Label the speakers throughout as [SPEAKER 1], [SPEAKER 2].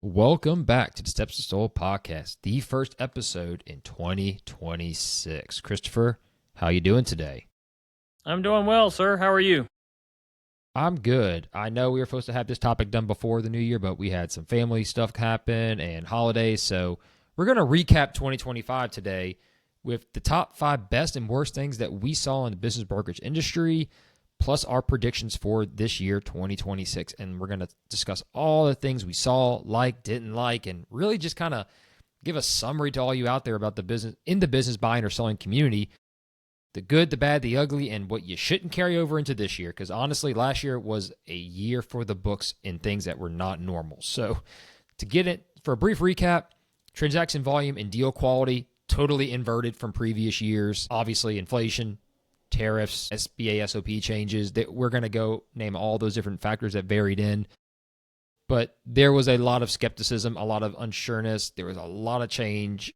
[SPEAKER 1] Welcome back to the Steps to Soul podcast, the first episode in 2026. Christopher, how you doing today?
[SPEAKER 2] I'm doing well, sir. How are you?
[SPEAKER 1] I'm good. I know we were supposed to have this topic done before the new year, but we had some family stuff happen and holidays, so we're going to recap 2025 today with the top 5 best and worst things that we saw in the business brokerage industry, plus our predictions for this year, 2026. And we're going to discuss all the things we saw, like, didn't like, and really just kind of give a summary to all you out there about the business in the business buying or selling community, the good, the bad, the ugly, and what you shouldn't carry over into this year. Because honestly, last year was a year for the books in things that were not normal. So to get it for a brief recap, transaction volume and deal quality totally inverted from previous years. Obviously, inflation, tariffs, SBA SOP changes, that we're going to go name all those different factors that varied in. But there was a lot of skepticism, a lot of unsureness. There was a lot of change.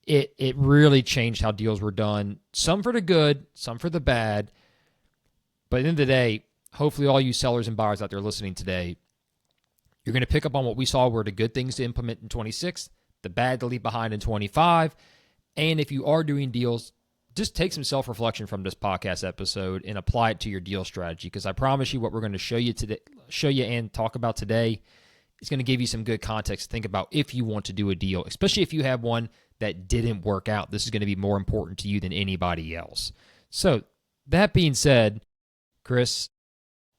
[SPEAKER 1] It really changed how deals were done. Some for the good, some for the bad. But at the end of the day, hopefully all you sellers and buyers out there listening today, you're going to pick up on what we saw were the good things to implement in 26, the bad to leave behind in 25. And if you are doing deals, just take some self-reflection from this podcast episode and apply it to your deal strategy. Because I promise you what we're going to show you and talk about today is going to give you some good context to think about if you want to do a deal, especially if you have one that didn't work out. This is going to be more important to you than anybody else. So that being said, Chris,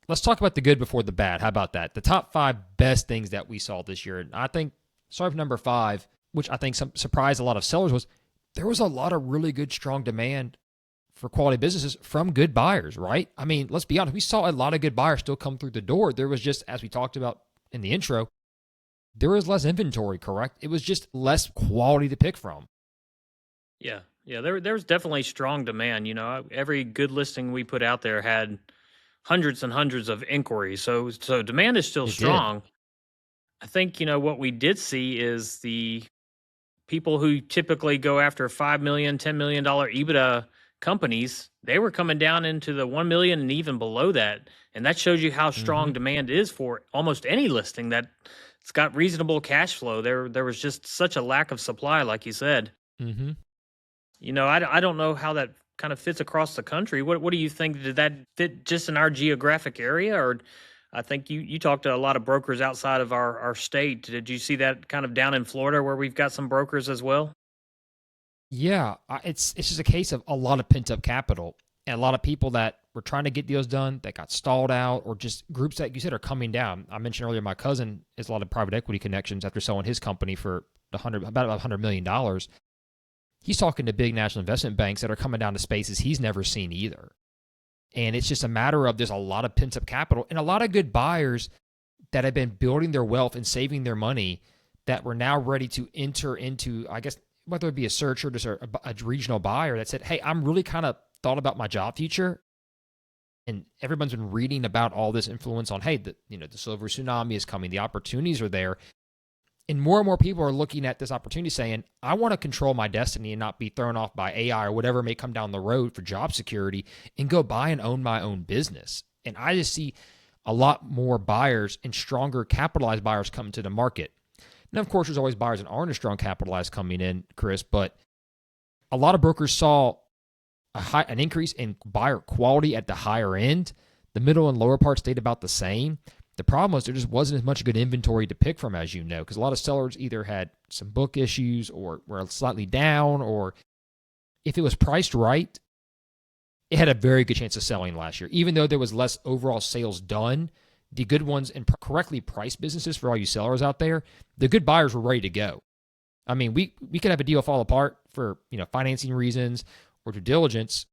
[SPEAKER 1] let's talk about the good before the bad. How about that? The top 5 best things that we saw this year. And I think, sorry for number 5, which I think surprised a lot of sellers, was there was a lot of really good, strong demand for quality businesses from good buyers, right? I mean, let's be honest. We saw a lot of good buyers still come through the door. There was just, as we talked about in the intro, there was less inventory, correct? It was just less quality to pick from.
[SPEAKER 2] Yeah. There's definitely strong demand. Every good listing we put out there had hundreds and hundreds of inquiries. So demand is still
[SPEAKER 1] It did.
[SPEAKER 2] strong. I think what we did see is the people who typically go after $5 million, $10 million EBITDA companies. They were coming down into the 1 million and even below that, and that shows you how
[SPEAKER 1] Mm-hmm.
[SPEAKER 2] strong demand is for almost any listing that it's got reasonable cash flow. There was just such a lack of supply, like you said.
[SPEAKER 1] Mm-hmm.
[SPEAKER 2] I don't know how that kind of fits across the country. What do you think? Did that fit just in our geographic area, or I think you talked to a lot of brokers outside of our state. Did you see that kind of down in Florida where we've got some brokers as well?
[SPEAKER 1] Yeah, it's just a case of a lot of pent up capital and a lot of people that were trying to get deals done that got stalled out, or just groups that you said are coming down. I mentioned earlier my cousin has a lot of private equity connections after selling his company for about $100 million. He's talking to big national investment banks that are coming down to spaces he's never seen either. And it's just a matter of there's a lot of pent up capital and a lot of good buyers that have been building their wealth and saving their money that were now ready to enter into, I guess, whether it be a search or just a regional buyer that said, hey, I'm really kind of thought about my job future. And everyone's been reading about all this influence on, hey, the silver tsunami is coming, the opportunities are there. And more people are looking at this opportunity saying, I want to control my destiny and not be thrown off by AI or whatever may come down the road for job security, and go buy and own my own business. And I just see a lot more buyers and stronger capitalized buyers coming to the market. Now, of course, there's always buyers that aren't as strong capitalized coming in, Chris, but a lot of brokers saw an increase in buyer quality at the higher end. The middle and lower part stayed about the same. The problem was there just wasn't as much good inventory to pick from, as you know, because a lot of sellers either had some book issues or were slightly down, or if it was priced right, it had a very good chance of selling last year. Even though there was less overall sales done, the good ones and correctly priced businesses, for all you sellers out there, the good buyers were ready to go. I mean, we could have a deal fall apart for financing reasons or due diligence,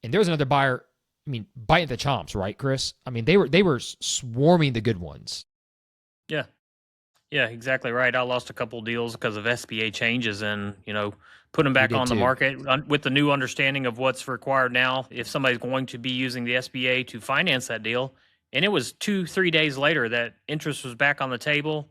[SPEAKER 1] and there was another buyer. I mean, biting the chomps, right, Chris? I mean, they were swarming the good ones.
[SPEAKER 2] Yeah. Yeah, exactly right. I lost a couple deals because of SBA changes and, put them
[SPEAKER 1] We
[SPEAKER 2] back
[SPEAKER 1] did
[SPEAKER 2] on the
[SPEAKER 1] too.
[SPEAKER 2] market with the new understanding of what's required now if somebody's going to be using the SBA to finance that deal. And it was 2, 3 days later that interest was back on the table.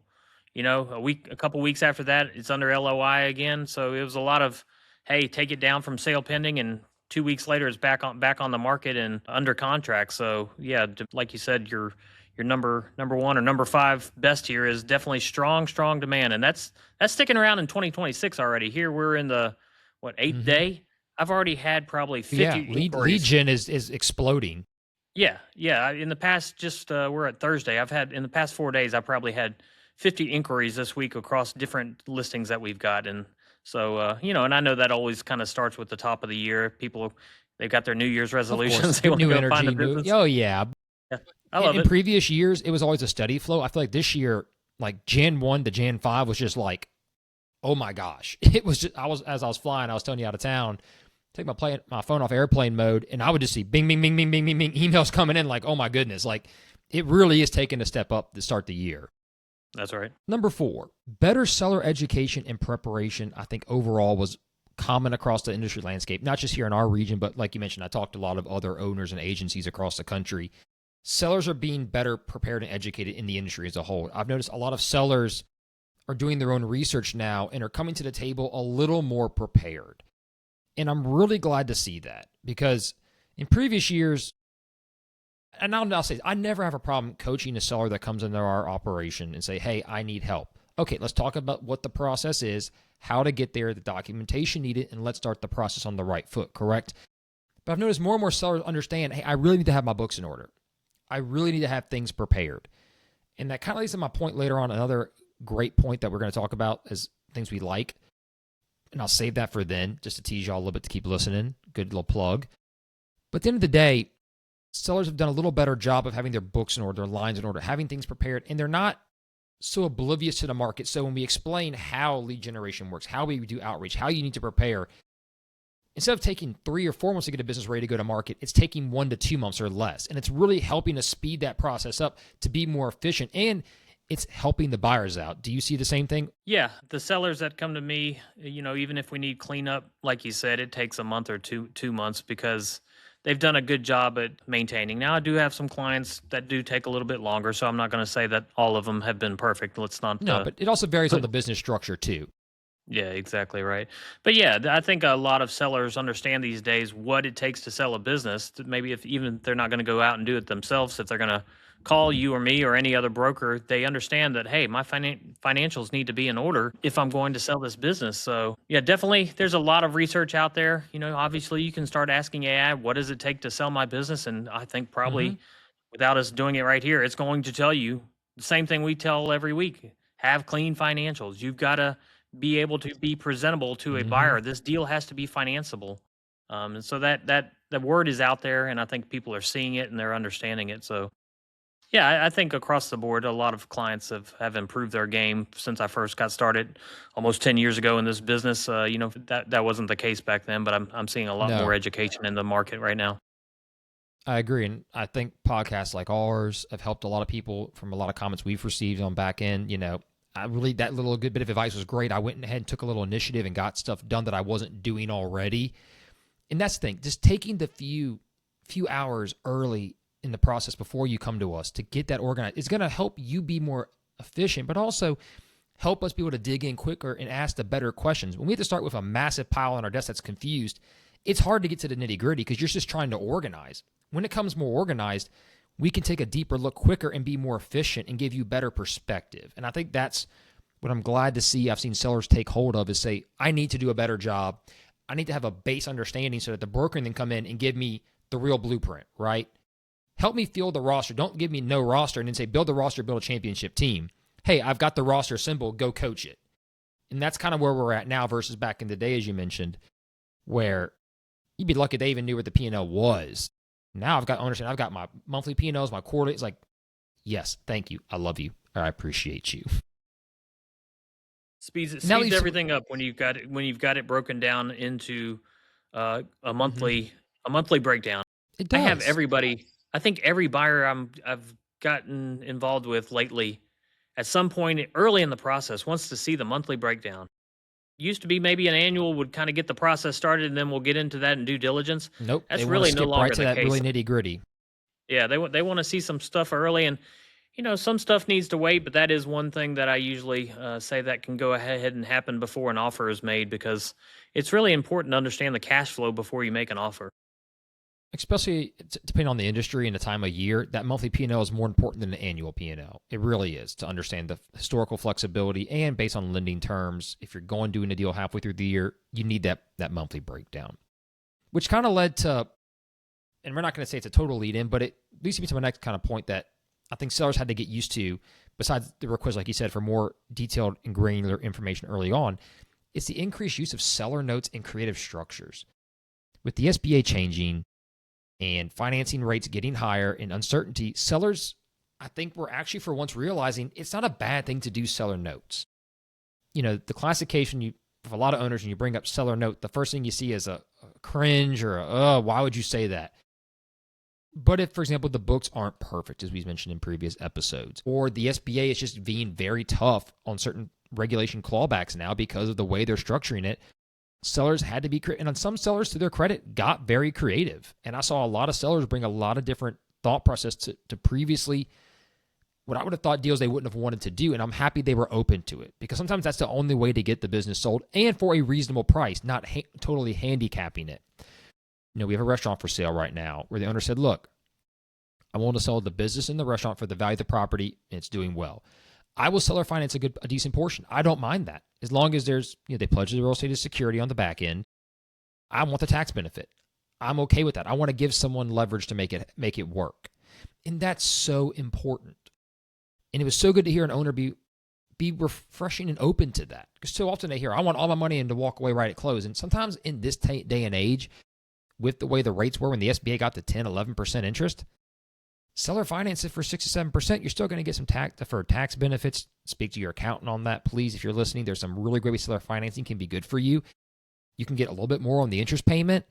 [SPEAKER 2] A couple weeks after that, it's under LOI again. So it was a lot of, hey, take it down from sale pending, and 2 weeks later it's back on the market and under contract. So yeah, like you said, your number one or number five best here is definitely strong demand, and that's sticking around in 2026 already. Here we're in the eighth
[SPEAKER 1] Hmm.
[SPEAKER 2] day. I've already had probably
[SPEAKER 1] Yeah,
[SPEAKER 2] 50
[SPEAKER 1] lead
[SPEAKER 2] inquiries.
[SPEAKER 1] gen is exploding.
[SPEAKER 2] Yeah, yeah. In the past, we're at Thursday. I've had in the past 4 days, I probably had 50 inquiries this week across different listings that we've got, and so and I know that always kind of starts with the top of the year. People they've got their New Year's
[SPEAKER 1] Of course,
[SPEAKER 2] resolutions. They
[SPEAKER 1] good
[SPEAKER 2] want to
[SPEAKER 1] new
[SPEAKER 2] go find a
[SPEAKER 1] energy, new.
[SPEAKER 2] business.
[SPEAKER 1] Oh yeah.
[SPEAKER 2] Yeah, I love
[SPEAKER 1] In
[SPEAKER 2] it.
[SPEAKER 1] previous years, it was always a steady flow. I feel like this year, like Jan 1 to Jan 5 was just like, oh my gosh. It was just as I was flying, I was telling you out of town, take my phone off airplane mode, and I would just see bing, bing, bing, bing, bing, bing, bing, emails coming in like, oh my goodness. Like it really is taking a step up to start the year.
[SPEAKER 2] That's right.
[SPEAKER 1] Number 4, better seller education and preparation, I think overall was common across the industry landscape, not just here in our region, but like you mentioned, I talked to a lot of other owners and agencies across the country. Sellers are being better prepared and educated in the industry as a whole. I've noticed a lot of sellers are doing their own research now and are coming to the table a little more prepared. And I'm really glad to see that because in previous years, and I'll say, I never have a problem coaching a seller that comes into our operation and say, hey, I need help. Okay, let's talk about what the process is, how to get there, the documentation needed, and let's start the process on the right foot, correct? But I've noticed more and more sellers understand, hey, I really need to have my books in order. I really need to have things prepared. And that kind of leads to my point later on, another great point that we're going to talk about is things we like. And I'll save that for then, just to tease y'all a little bit to keep listening. Good little plug. But at the end of the day, sellers have done a little better job of having their books in order, their lines in order, having things prepared, and they're not so oblivious to the market. So when we explain how lead generation works, how we do outreach, how you need to prepare, instead of taking 3 or 4 months to get a business ready to go to market, it's taking 1 to 2 months or less. And it's really helping us speed that process up to be more efficient. And it's helping the buyers out. Do you see the same thing?
[SPEAKER 2] Yeah, the sellers that come to me, even if we need cleanup, like you said, it takes a month or 2 months because they've done a good job at maintaining. Now, I do have some clients that do take a little bit longer, so I'm not going to say that all of them have been perfect. Let's not
[SPEAKER 1] No, but it also varies on
[SPEAKER 2] put.
[SPEAKER 1] the business structure too.
[SPEAKER 2] Yeah, exactly right. But yeah, I think a lot of sellers understand these days what it takes to sell a business. Maybe if even if they're not going to go out and do it themselves, if they're going to call you or me or any other broker, they understand that, hey, my financials need to be in order if I'm going to sell this business. So yeah, definitely, there's a lot of research out there. Obviously, you can start asking AI, what does it take to sell my business? And I think
[SPEAKER 1] Mm-hmm.
[SPEAKER 2] probably without us doing it right here, it's going to tell you the same thing we tell every week. Have clean financials. You've got to be able to be presentable to a
[SPEAKER 1] Mm-hmm.
[SPEAKER 2] buyer. This deal has to be financeable. And so that the word is out there, and I think people are seeing it and they're understanding it. So yeah, I think across the board, a lot of clients have improved their game since I first got started almost 10 years ago in this business. That wasn't the case back then, but I'm seeing a lot more
[SPEAKER 1] No,
[SPEAKER 2] education in the market right now.
[SPEAKER 1] I agree. And I think podcasts like ours have helped a lot of people from a lot of comments we've received on back end. I really, that little good bit of advice was great. I went ahead and took a little initiative and got stuff done that I wasn't doing already. And that's the thing, just taking the few hours early in the process before you come to us to get that organized, it's going to help you be more efficient, but also help us be able to dig in quicker and ask the better questions. When we have to start with a massive pile on our desk that's confused, it's hard to get to the nitty gritty because you're just trying to organize. When it comes more organized, we can take a deeper look quicker and be more efficient and give you better perspective. And I think that's what I'm glad to see I've seen sellers take hold of is say, I need to do a better job. I need to have a base understanding so that the broker can then come in and give me the real blueprint, right? Help me field the roster. Don't give me no roster and then say, build the roster, build a championship team. Hey, I've got the roster symbol, go coach it. And that's kind of where we're at now versus back in the day, as you mentioned, where you'd be lucky they even knew what the P&L was. Now I've got ownership. I've got my monthly P&Ls, my quarterly. It's like, yes, thank you. I love you. I appreciate you.
[SPEAKER 2] Speeds
[SPEAKER 1] And that
[SPEAKER 2] speeds
[SPEAKER 1] leaves,
[SPEAKER 2] everything up when you've got it broken down into a
[SPEAKER 1] mm-hmm.
[SPEAKER 2] monthly breakdown.
[SPEAKER 1] It
[SPEAKER 2] I have
[SPEAKER 1] does.
[SPEAKER 2] everybody. I think every buyer I've gotten involved with lately, at some point early in the process, wants to see the monthly breakdown. Used to be maybe an annual would kind of get the process started, and then we'll get into that in due diligence.
[SPEAKER 1] Nope. They
[SPEAKER 2] That's
[SPEAKER 1] want to
[SPEAKER 2] really no
[SPEAKER 1] skip right
[SPEAKER 2] longer
[SPEAKER 1] to
[SPEAKER 2] the
[SPEAKER 1] that really
[SPEAKER 2] case.
[SPEAKER 1] nitty gritty.
[SPEAKER 2] Yeah, they want to see some stuff early, and some stuff needs to wait. But that is one thing that I usually say that can go ahead and happen before an offer is made because it's really important to understand the cash flow before you make an offer.
[SPEAKER 1] especially depending on the industry and the time of year, that monthly P&L is more important than the annual P&L. It really is, to understand the historical flexibility and based on lending terms. If you're going doing a deal halfway through the year, you need that monthly breakdown, which kind of led to, and we're not going to say it's a total lead in, but it leads me to my next kind of point that I think sellers had to get used to, besides the request, like you said, for more detailed and granular information early on. It's the increased use of seller notes and creative structures. With the SBA changing and financing rates getting higher and uncertainty, sellers, I think, were actually for once realizing it's not a bad thing to do seller notes. The classification of a lot of owners, when you bring up seller note, the first thing you see is a cringe or why would you say that? But if, for example, the books aren't perfect, as we've mentioned in previous episodes, or the SBA is just being very tough on certain regulation clawbacks now because of the way they're structuring it, sellers had to be creative. And on some sellers, to their credit, got very creative. And I saw a lot of sellers bring a lot of different thought process to previously what I would have thought deals they wouldn't have wanted to do. And I'm happy they were open to it, because sometimes that's the only way to get the business sold, and for a reasonable price, not totally handicapping it. We have a restaurant for sale right now where the owner said, look, I want to sell the business and the restaurant for the value of the property, and it's doing well. I will seller finance a decent portion. I don't mind that, as long as there's, they pledge the real estate as security on the back end. I want the tax benefit. I'm okay with that. I want to give someone leverage to make it work, and that's so important. And it was so good to hear an owner be refreshing and open to that, because so often they hear, I want all my money and to walk away right at close. And sometimes in this day and age, with the way the rates were when the SBA got to 10, 11% interest, seller finance it for 6 to 7%. You're still going to get some deferred tax benefits. Speak to your accountant on that, please. If you're listening, there's some really great ways seller financing can be good for you. You can get a little bit more on the interest payment,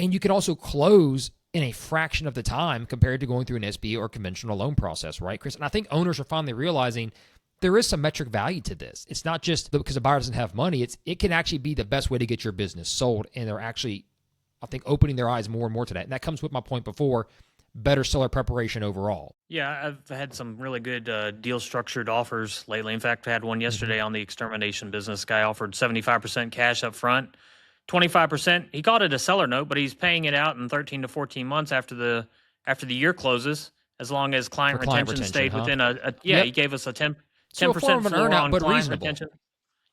[SPEAKER 1] and you can also close in a fraction of the time compared to going through an SBA or conventional loan process, right, Chris? And I think owners are finally realizing there is some metric value to this. It's not just because a buyer doesn't have money. It can actually be the best way to get your business sold, and they're actually, I think, opening their eyes more and more to that. And that comes with my point before, better seller preparation overall.
[SPEAKER 2] Yeah, I've had some really good deal structured offers lately. In fact, I had one yesterday on the extermination business. Guy offered 75% cash up front, 25%. He called it a seller note, but he's paying it out in 13 to 14 months after the year closes, as long as client retention stayed within He gave us a 10% floor on client retention.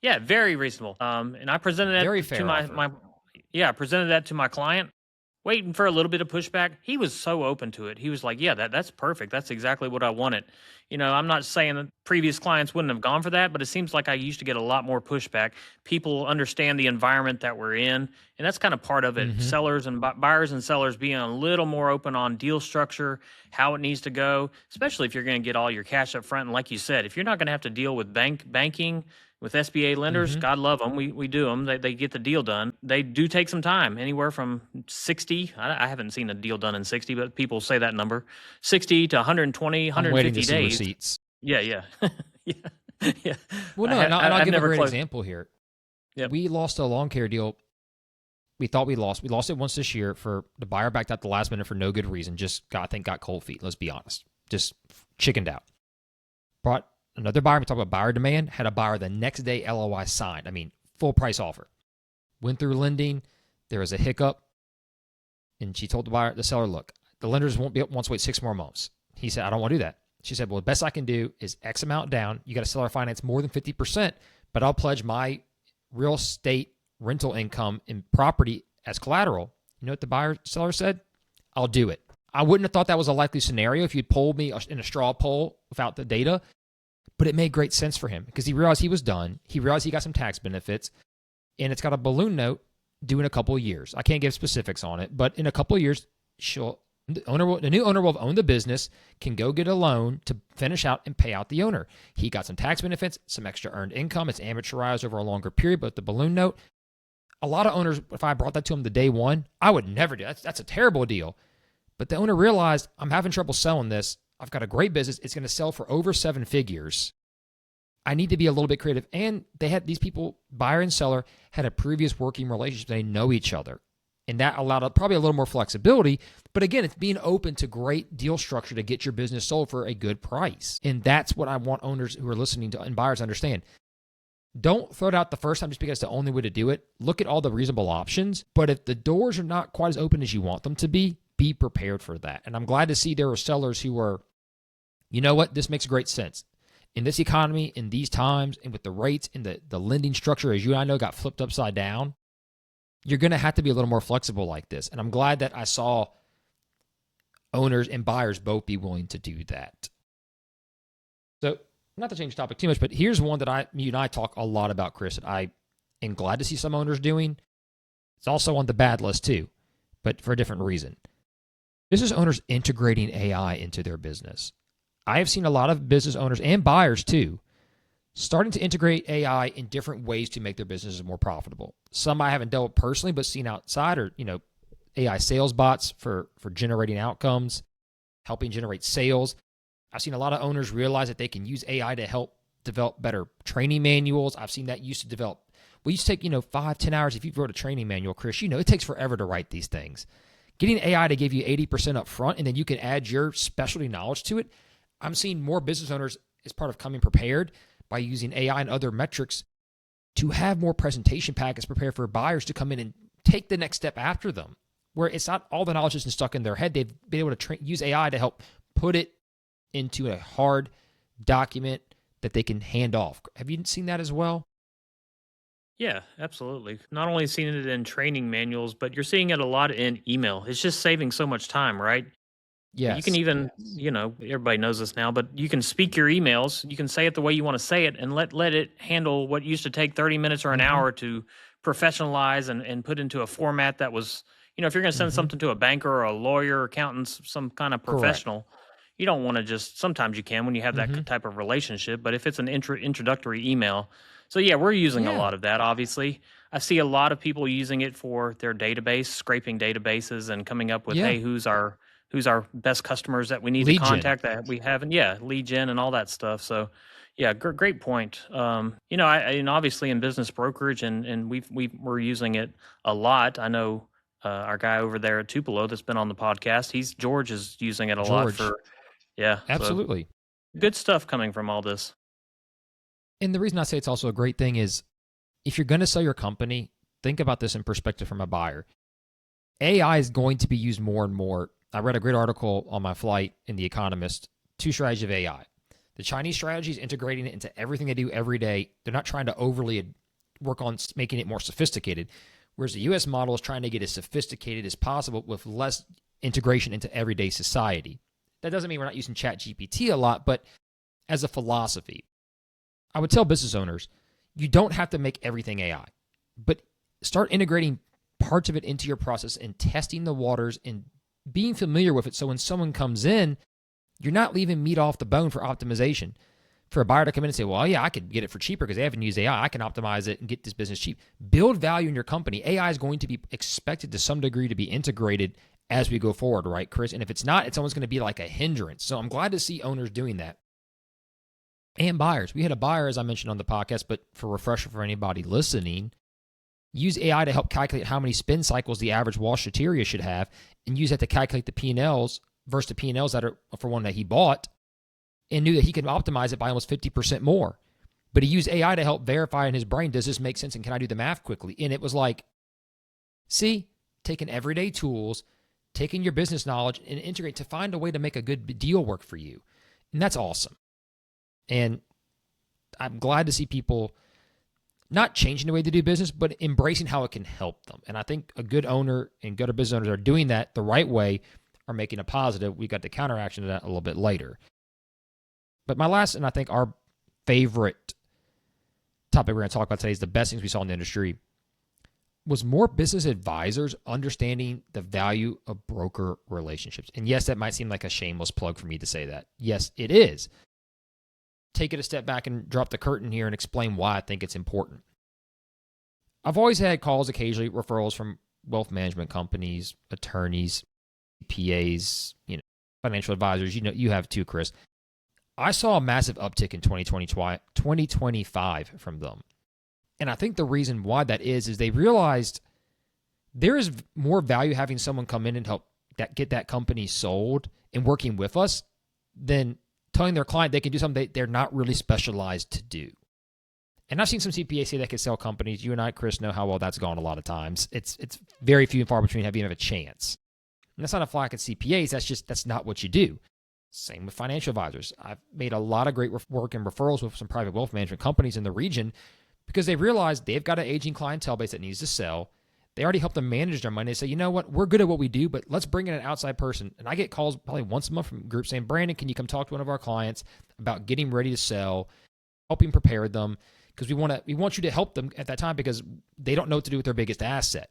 [SPEAKER 2] Yeah, very reasonable. And I presented that to my presented that to my client, waiting for a little bit of pushback. He was so open to it. He was like, yeah, that's perfect. That's exactly what I wanted. I'm not saying that previous clients wouldn't have gone for that, but it seems like I used to get a lot more pushback. People understand the environment that we're in, and that's kind of part of it. Mm-hmm. Sellers and buyers and sellers being a little more open on deal structure, how it needs to go, especially if you're going to get all your cash up front. And like you said, if you're not going to have to deal with banking, with SBA lenders, mm-hmm. God love them. We do them. They get the deal done. They do take some time, anywhere from 60. I haven't seen a deal done in 60, but people say that number, 60 to 120, 150 days.
[SPEAKER 1] Receipts.
[SPEAKER 2] Yeah. Yeah.
[SPEAKER 1] Well, no, and I'll give a great example here. Yep. We lost a lawn care deal. We thought we lost. We lost it once this year for the buyer backed out the last minute for no good reason. Just got cold feet. Let's be honest. Just chickened out. Brought another buyer. We talk about buyer demand. Had a buyer the next day LOI signed. Full price offer. Went through lending. There was a hiccup, and she told the seller, "Look, the lenders wants to wait 6 more months." He said, "I don't want to do that." She said, "Well, the best I can do is X amount down. You got to seller finance more than 50%, but I'll pledge my real estate rental income and property as collateral." You know what the seller said? "I'll do it." I wouldn't have thought that was a likely scenario if you'd polled me in a straw poll without the data. But it made great sense for him because he realized he was done. He realized he got some tax benefits, and it's got a balloon note due in a couple of years. I can't give specifics on it, but in a couple of years, the new owner will have owned the business, can go get a loan to finish out and pay out the owner. He got some tax benefits, some extra earned income. It's amortized over a longer period, but the balloon note, a lot of owners, if I brought that to them the day one, I would never do that. That's a terrible deal. But the owner realized, I'm having trouble selling this. I've got a great business. It's going to sell for over 7 figures. I need to be a little bit creative. And they had these people, buyer and seller, had a previous working relationship. They know each other. And that allowed probably a little more flexibility. But again, it's being open to great deal structure to get your business sold for a good price. And that's what I want owners who are listening to and buyers to understand. Don't throw it out the first time just because it's the only way to do it. Look at all the reasonable options. But if the doors are not quite as open as you want them to be be prepared for that. And I'm glad to see there were sellers who were, you know what, this makes great sense. In this economy, in these times, and with the rates and the lending structure, as you and I know, got flipped upside down, you're going to have to be a little more flexible like this. And I'm glad that I saw owners and buyers both be willing to do that. So, not to change the topic too much, but here's one that you and I talk a lot about, Chris, that I am glad to see some owners doing. It's also on the bad list too, but for a different reason. Business owners integrating AI into their business. I have seen a lot of business owners and buyers too starting to integrate AI in different ways to make their businesses more profitable. Some I haven't dealt with personally, but seen outside are, AI sales bots for generating outcomes, helping generate sales. I've seen a lot of owners realize that they can use AI to help develop better training manuals. I've seen that used to develop. We used to take, 5-10 hours. If you wrote a training manual, Chris, it takes forever to write these things. Getting AI to give you 80% up front, and then you can add your specialty knowledge to it. I'm seeing more business owners as part of coming prepared by using AI and other metrics to have more presentation packets prepared for buyers to come in and take the next step after them, where it's not all the knowledge isn't stuck in their head. They've been able to use AI to help put it into a hard document that they can hand off. Have you seen that as well?
[SPEAKER 2] Yeah, absolutely. Not only seeing it in training manuals, but you're seeing it a lot in email. It's just saving so much time, right? You can
[SPEAKER 1] Yes.
[SPEAKER 2] even, everybody knows this now, but you can speak your emails. You can say it the way you want to say it and let it handle what used to take 30 minutes or an
[SPEAKER 1] Mm-hmm.
[SPEAKER 2] hour to professionalize and put into a format that was, if you're going to send
[SPEAKER 1] Mm-hmm.
[SPEAKER 2] something to a banker or a lawyer, accountant, some kind of
[SPEAKER 1] Correct.
[SPEAKER 2] professional, you don't want to just, sometimes you can when you have that
[SPEAKER 1] Mm-hmm.
[SPEAKER 2] type of relationship, but if it's an introductory email. So yeah, we're using a
[SPEAKER 1] Yeah.
[SPEAKER 2] lot of that, obviously. I see a lot of people using it for their database, scraping databases and coming up with,
[SPEAKER 1] Yeah.
[SPEAKER 2] hey, who's our best customers that we need to
[SPEAKER 1] Lead gen.
[SPEAKER 2] contact that we haven't, yeah, lead gen and all that stuff. So yeah, great point. And obviously in business brokerage and we're using it a lot. I know our guy over there at Tupelo that's been on the podcast, George is using it a lot
[SPEAKER 1] George.
[SPEAKER 2] for, yeah, so
[SPEAKER 1] Absolutely.
[SPEAKER 2] good stuff coming from all this.
[SPEAKER 1] And the reason I say it's also a great thing is if you're going to sell your company, think about this in perspective from a buyer. AI is going to be used more and more. I read a great article on my flight in The Economist, 2 strategies of AI. The Chinese strategy is integrating it into everything they do every day. They're not trying to overly work on making it more sophisticated, whereas the U.S. model is trying to get as sophisticated as possible with less integration into everyday society. That doesn't mean we're not using ChatGPT a lot, but as a philosophy, I would tell business owners, you don't have to make everything AI, but start integrating parts of it into your process and testing the waters and being familiar with it. So when someone comes in, you're not leaving meat off the bone for optimization. For a buyer to come in and say, well, yeah, I could get it for cheaper because they haven't used AI. I can optimize it and get this business cheap. Build value in your company. AI is going to be expected to some degree to be integrated as we go forward, right, Chris? And if it's not, it's almost going to be like a hindrance. So I'm glad to see owners doing that. And buyers. We had a buyer, as I mentioned on the podcast, but for refresher for anybody listening, use AI to help calculate how many spin cycles the average washed area should have, and use that to calculate the P&Ls versus the P&Ls that are for one that he bought, and knew that he could optimize it by almost 50% more. But he used AI to help verify in his brain, does this make sense and can I do the math quickly? And it was like, see, taking everyday tools, taking your business knowledge and integrate to find a way to make a good deal work for you. And that's awesome. And I'm glad to see people not changing the way they do business, but embracing how it can help them. And I think a good owner and good business owners are doing that the right way, are making a positive. We got the counteraction to that a little bit later. But my last, and I think our favorite topic we're going to talk about today is the best things we saw in the industry, was more business advisors understanding the value of broker relationships. And yes, that might seem like a shameless plug for me to say that. Yes, it is. Take it a step back and drop the curtain here and explain why I think it's important. I've always had calls, occasionally referrals from wealth management companies, attorneys, PAs, financial advisors. You have too, Chris. I saw a massive uptick in 2025 from them. And I think the reason why that is they realized there is more value having someone come in and help get that company sold and working with us than telling their client they can do something they're not really specialized to do. And I've seen some CPAs say they can sell companies. You and I, Chris, know how well that's gone a lot of times. It's very few and far between having a chance. And that's not a flack at CPAs. That's not what you do. Same with financial advisors. I've made a lot of great work and referrals with some private wealth management companies in the region because they realize they've got an aging clientele base that needs to sell. They already help them manage their money. They say, you know what, we're good at what we do, but let's bring in an outside person. And I get calls probably once a month from groups saying, Brandon, can you come talk to one of our clients about getting ready to sell, helping prepare them? Because we want you to help them at that time because they don't know what to do with their biggest asset.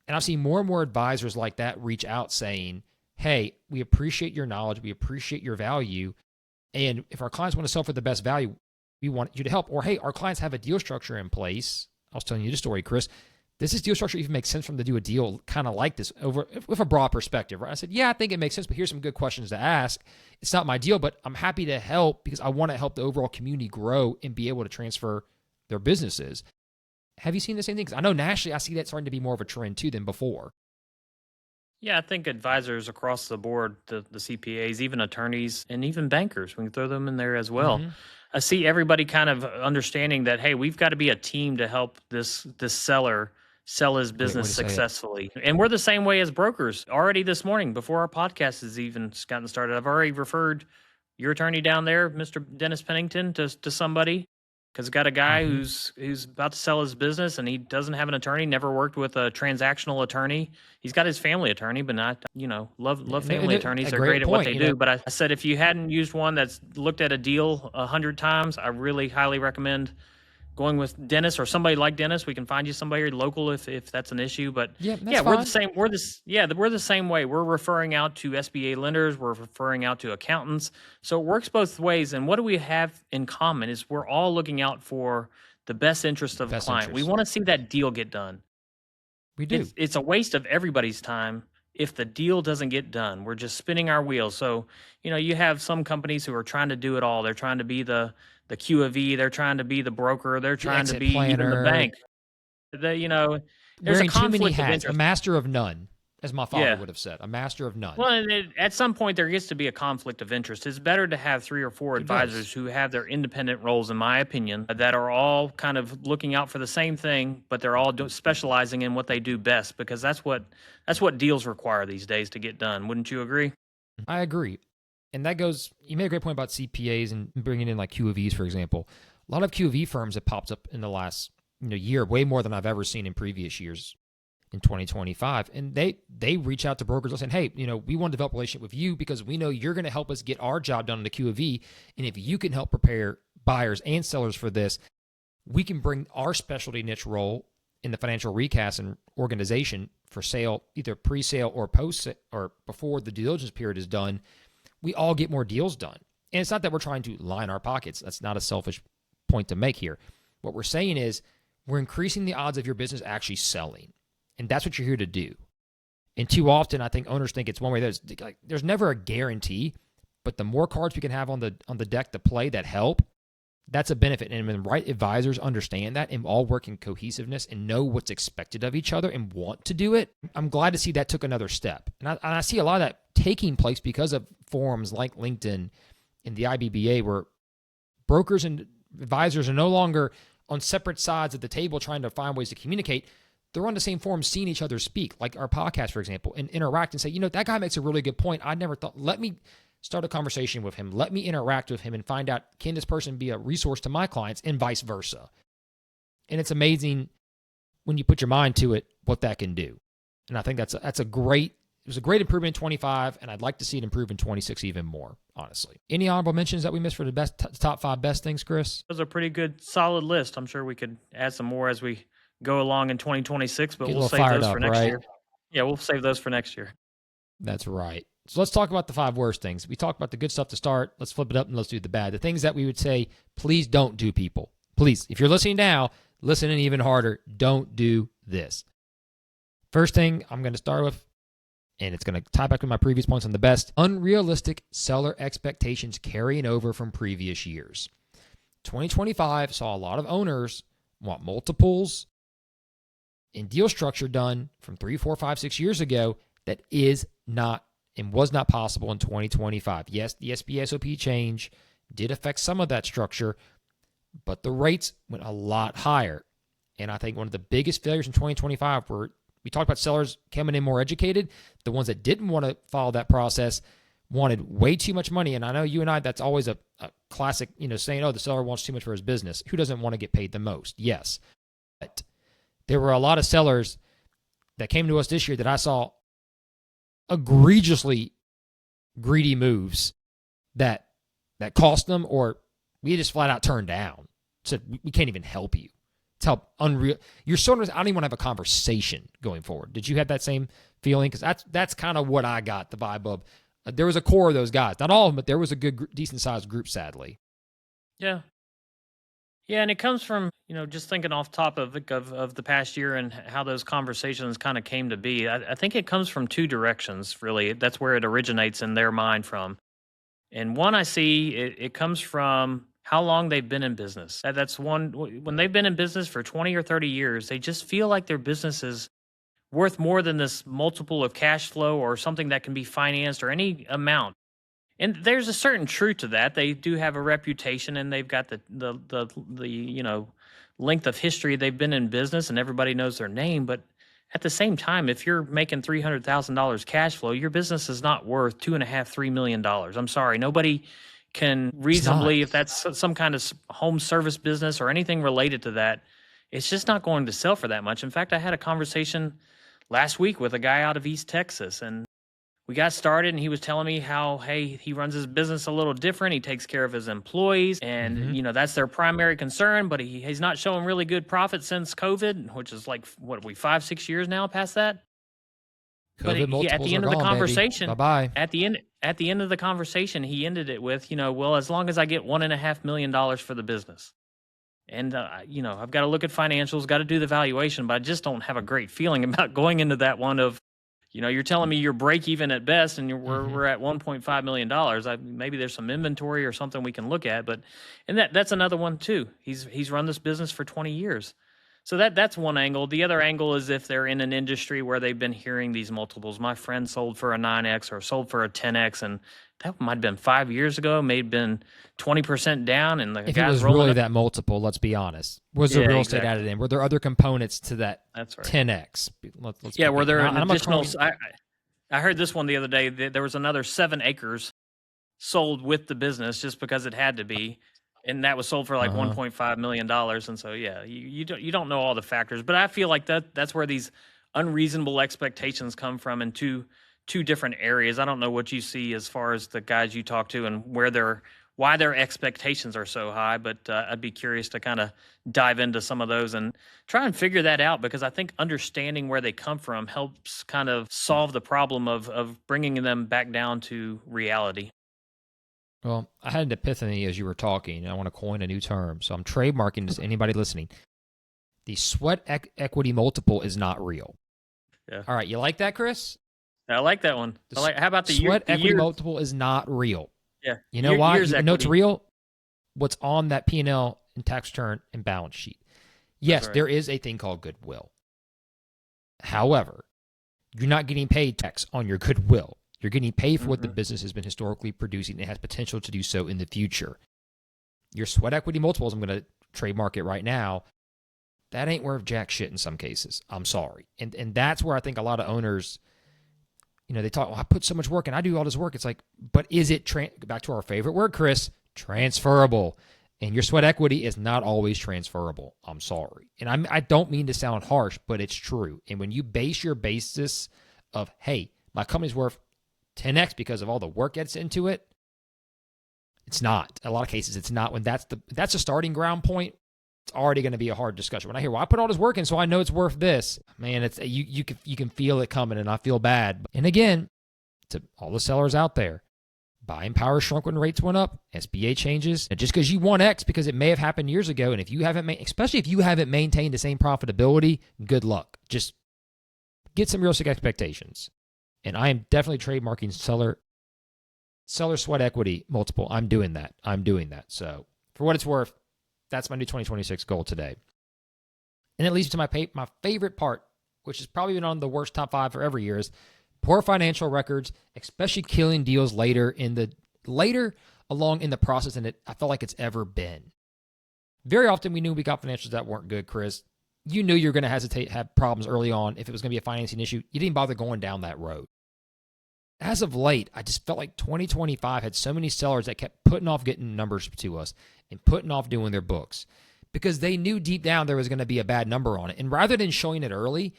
[SPEAKER 1] And I've seen more and more advisors like that reach out saying, hey, we appreciate your knowledge. We appreciate your value. And if our clients want to sell for the best value, we want you to help. Or, hey, our clients have a deal structure in place. I was telling you the story, Chris. Does this deal structure even make sense for them to do a deal kind of like this over with a broad perspective, right? I said, yeah, I think it makes sense, but here's some good questions to ask. It's not my deal, but I'm happy to help because I want to help the overall community grow and be able to transfer their businesses. Have you seen the same thing? Because I know nationally, I see that starting to be more of a trend too than before.
[SPEAKER 2] Yeah, I think advisors across the board, the CPAs, even attorneys, and even bankers, we can throw them in there as well.
[SPEAKER 1] Mm-hmm.
[SPEAKER 2] I see everybody kind of understanding that, hey, we've got to be a team to help this seller sell his business successfully. And we're the same way as brokers. Already this morning, before our podcast has even gotten started, I've already referred your attorney down there, Mr. Dennis Pennington, to somebody. Because got a guy who's about to sell his business and he doesn't have an attorney, never worked with a transactional attorney. He's got his family attorney, but not, love family attorneys. They're great at what they do. But I said, if you hadn't used one that's looked at a deal 100 times, I really highly recommend going with Dennis or somebody like Dennis. We can find you somebody local if that's an issue. But we're the same. We're the same way. We're referring out to SBA lenders. We're referring out to accountants. So it works both ways. And what do we have in common is we're all looking out for the best interest of the client. We want to see that deal get done.
[SPEAKER 1] We do.
[SPEAKER 2] It's a waste of everybody's time if the deal doesn't get done. We're just spinning our wheels. So, you have some companies who are trying to do it all. They're trying to be the Q of E. They're trying to be the broker. They're trying to be even the bank. There's a conflict of interest.
[SPEAKER 1] A master of none, as my father would have said, a master of none.
[SPEAKER 2] Well, at some point there gets to be a conflict of interest. It's better to have 3 or 4 advisors who have their independent roles, in my opinion, that are all kind of looking out for the same thing, but they're all specializing in what they do best, because that's what deals require these days to get done. Wouldn't you agree?
[SPEAKER 1] I agree. And that goes, you made a great point about CPAs and bringing in like Q of E's, for example. A lot of Q of E firms have popped up in the last year, way more than I've ever seen in previous years in 2025. And they reach out to brokers saying, hey, we want to develop a relationship with you because we know you're going to help us get our job done in the Q of E. And if you can help prepare buyers and sellers for this, we can bring our specialty niche role in the financial recast and organization for sale, either pre-sale or post or before the due diligence period is done. We all get more deals done. And it's not that we're trying to line our pockets. That's not a selfish point to make here. What we're saying is we're increasing the odds of your business actually selling. And that's what you're here to do. And too often, I think owners think it's one way. There's never a guarantee, but the more cards we can have on the deck to play that help, that's a benefit. And when the right advisors understand that and all work in cohesiveness and know what's expected of each other and want to do it, I'm glad to see that took another step. And I see a lot of that taking place because of forums like LinkedIn and the IBBA, where brokers and advisors are no longer on separate sides of the table trying to find ways to communicate. They're on the same forum seeing each other speak, like our podcast, for example, and interact and say, that guy makes a really good point. I never thought, let me start a conversation with him. Let me interact with him and find out, can this person be a resource to my clients and vice versa? And it's amazing when you put your mind to it, what that can do. And I think it was a great improvement in 25, and I'd like to see it improve in 26 even more, honestly. Any honorable mentions that we missed for the top 5 best things, Chris?
[SPEAKER 2] That was a pretty good, solid list. I'm sure we could add some more as we go along in 2026, but we'll save those for next year. Yeah, we'll save those for next year.
[SPEAKER 1] That's right. So let's talk about the 5 worst things. We talked about the good stuff to start. Let's flip it up and let's do the bad. The things that we would say, please don't do, people. Please, if you're listening now, listen in even harder. Don't do this. First thing I'm going to start with, and it's going to tie back to my previous points on the best, unrealistic seller expectations carrying over from previous years. 2025 saw a lot of owners want multiples and deal structure done from 3, 4, 5, 6 years ago that is not and was not possible in 2025. Yes, the SBA SOP change did affect some of that structure, but the rates went a lot higher. And I think one of the biggest failures in 2025 We talked about sellers coming in more educated. The ones that didn't want to follow that process wanted way too much money. And I know you and I, that's always a classic, saying, oh, the seller wants too much for his business. Who doesn't want to get paid the most? Yes. But there were a lot of sellers that came to us this year that I saw egregiously greedy moves that cost them, or we just flat out turned down. Said, we can't even help you. It's how unreal. You're sort of, I don't even want to have a conversation going forward. Did you have that same feeling? Because that's kind of what I got the vibe of. There was a core of those guys. Not all of them, but there was a good, decent-sized group, sadly.
[SPEAKER 2] Yeah. Yeah, and it comes from, just thinking off top of the past year and how those conversations kind of came to be. I think it comes from two directions, really. That's where it originates in their mind from. And one I see, it comes from how long they've been in business. That's one. When they've been in business for 20 or 30 years, they just feel like their business is worth more than this multiple of cash flow or something that can be financed or any amount. And there's a certain truth to that. They do have a reputation, and they've got the length of history they've been in business, and everybody knows their name. But at the same time, if you're making $300,000 cash flow, your business is not worth $2.5–3 million. I'm sorry, nobody can reasonably, if that's some kind of home service business or anything related to that, it's just not going to sell for that much. In fact, I had a conversation last week with a guy out of East Texas, and we got started, and he was telling me how, hey, he runs his business a little different. He takes care of his employees, and, that's their primary concern, but he's not showing really good profit since COVID, which is like, 5-6 years now past that?
[SPEAKER 1] COVID multiples
[SPEAKER 2] at the end
[SPEAKER 1] are
[SPEAKER 2] of the
[SPEAKER 1] gone,
[SPEAKER 2] conversation,
[SPEAKER 1] bye-bye.
[SPEAKER 2] At the end of the conversation, he ended it with, well, as long as I get $1.5 million for the business. And, I've got to look at financials, got to do the valuation, but I just don't have a great feeling about going into that one of, you're telling me you're break even at best, and we're at $1.5 million. Maybe there's some inventory or something we can look at, and that's another one too. He's run this business for 20 years. So that's one angle. The other angle is if they're in an industry where they've been hearing these multiples. My friend sold for a 9X or sold for a 10X, and that might have been 5 years ago, may have been 20% down. And the
[SPEAKER 1] if
[SPEAKER 2] guy's
[SPEAKER 1] it was
[SPEAKER 2] rolling
[SPEAKER 1] really
[SPEAKER 2] up.
[SPEAKER 1] that multiple, let's be honest. Was there real estate added in? Were there other components to that
[SPEAKER 2] That's right.
[SPEAKER 1] 10X?
[SPEAKER 2] Were there an additional... I heard this one the other day. There was another 7 acres sold with the business just because it had to be. And that was sold for like $1.5 million. And so, yeah, you don't know all the factors. But I feel like that's where these unreasonable expectations come from in two different areas. I don't know what you see as far as the guys you talk to and why their expectations are so high. But I'd be curious to kind of dive into some of those and try and figure that out, because I think understanding where they come from helps kind of solve the problem of bringing them back down to reality.
[SPEAKER 1] Well, I had an epiphany as you were talking. I want to coin a new term. So I'm trademarking this to anybody listening. The sweat equity multiple is not real.
[SPEAKER 2] Yeah.
[SPEAKER 1] All right. You like that, Chris?
[SPEAKER 2] I like that one. How about the
[SPEAKER 1] sweat equity multiple is not real.
[SPEAKER 2] Yeah.
[SPEAKER 1] You know why? You know it's real? What's on that P&L and tax return and balance sheet. Yes, right. There is a thing called goodwill. However, you're not getting paid tax on your goodwill. You're getting paid for what the business has been historically producing and has potential to do so in the future. Your sweat equity multiples, I'm going to trademark it right now, that ain't worth jack shit in some cases. I'm sorry. And that's where I think a lot of owners, they talk, I put so much work and I do all this work. It's like, but is it, back to our favorite word, Chris, transferable? And your sweat equity is not always transferable. I'm sorry. And I don't mean to sound harsh, but it's true. And when you base your basis of, hey, my company's worth 10X because of all the work that's into it, it's not. In a lot of cases, it's not. When that's a starting ground point, it's already going to be a hard discussion. When I hear, well, I put all this work in, so I know it's worth this. Man, it's you can feel it coming, and I feel bad. And again, to all the sellers out there, buying power shrunk when rates went up. SBA changes. And just because you want X, because it may have happened years ago, and if you haven't, especially if you haven't maintained the same profitability, good luck. Just get some realistic expectations. And I am definitely trademarking seller sweat equity multiple. I'm doing that. So for what it's worth, that's my new 2026 goal today. And it leads to my favorite part, which has probably been on the worst top 5 for every year, is poor financial records, especially killing deals later along in the process than I felt like it's ever been. Very often we knew we got financials that weren't good, Chris. you knew you were going to have problems early on if it was going to be a financing issue. You didn't bother going down that road. As of late, I just felt like 2025 had so many sellers that kept putting off getting numbers to us and putting off doing their books because they knew deep down there was going to be a bad number on it. And rather than showing it early,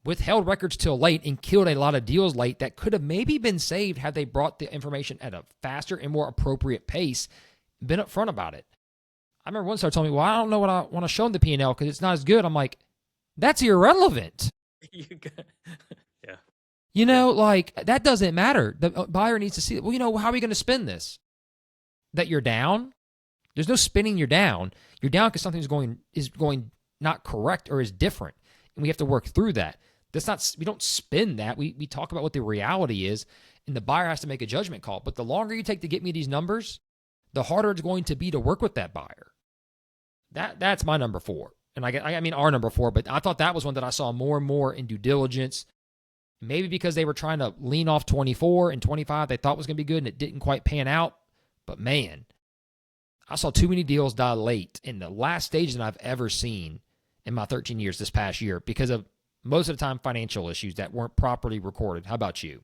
[SPEAKER 1] withheld records till late and killed a lot of deals late that could have maybe been saved had they brought the information at a faster and more appropriate pace, been upfront about it. I remember one seller told me, well, I don't know what I want to show in the P&L because it's not as good. I'm like, that's irrelevant.
[SPEAKER 2] Yeah.
[SPEAKER 1] You know, like, that doesn't matter. The buyer needs to see it. Well, you know, how are we going to spin this? That you're down? There's no spinning you're down. You're down because something's going not correct or is different. And we have to work through that. We don't spin that. We talk about what the reality is, and the buyer has to make a judgment call. But the longer you take to get me these numbers, the harder it's going to be to work with that buyer. That's my number 4. And I mean our number 4, but I thought that was one that I saw more and more in due diligence. Maybe because they were trying to lean off 24 and 25 they thought was going to be good, and it didn't quite pan out. But man, I saw too many deals die late in the last stage that I've ever seen in my 13 years this past year because of most of the time financial issues that weren't properly recorded. How about you?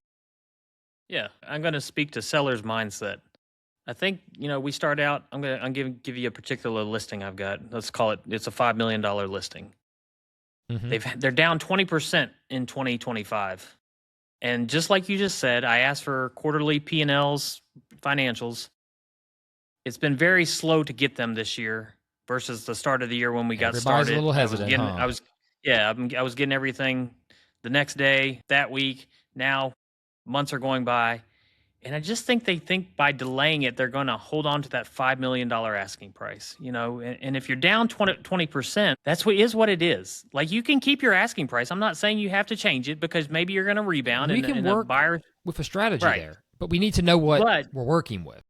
[SPEAKER 2] Yeah, I'm going to speak to seller's mindset. I think, we start out, I'm going to give you a particular listing I've got. Let's call it's a $5 million listing.
[SPEAKER 1] Mm-hmm.
[SPEAKER 2] They're down 20% in 2025. And just like you just said, I asked for quarterly P&Ls, financials. It's been very slow to get them this year versus the start of the year when we got started.
[SPEAKER 1] Everybody's a little hesitant,
[SPEAKER 2] I was getting everything the next day, that week. Now months are going by. And I just think they think by delaying it, they're going to hold on to that $5 million asking price, and if you're down 20%, that's what it is. Like, you can keep your asking price. I'm not saying you have to change it because maybe you're going to rebound.
[SPEAKER 1] We can work with a strategy there, but we need to know what we're working with.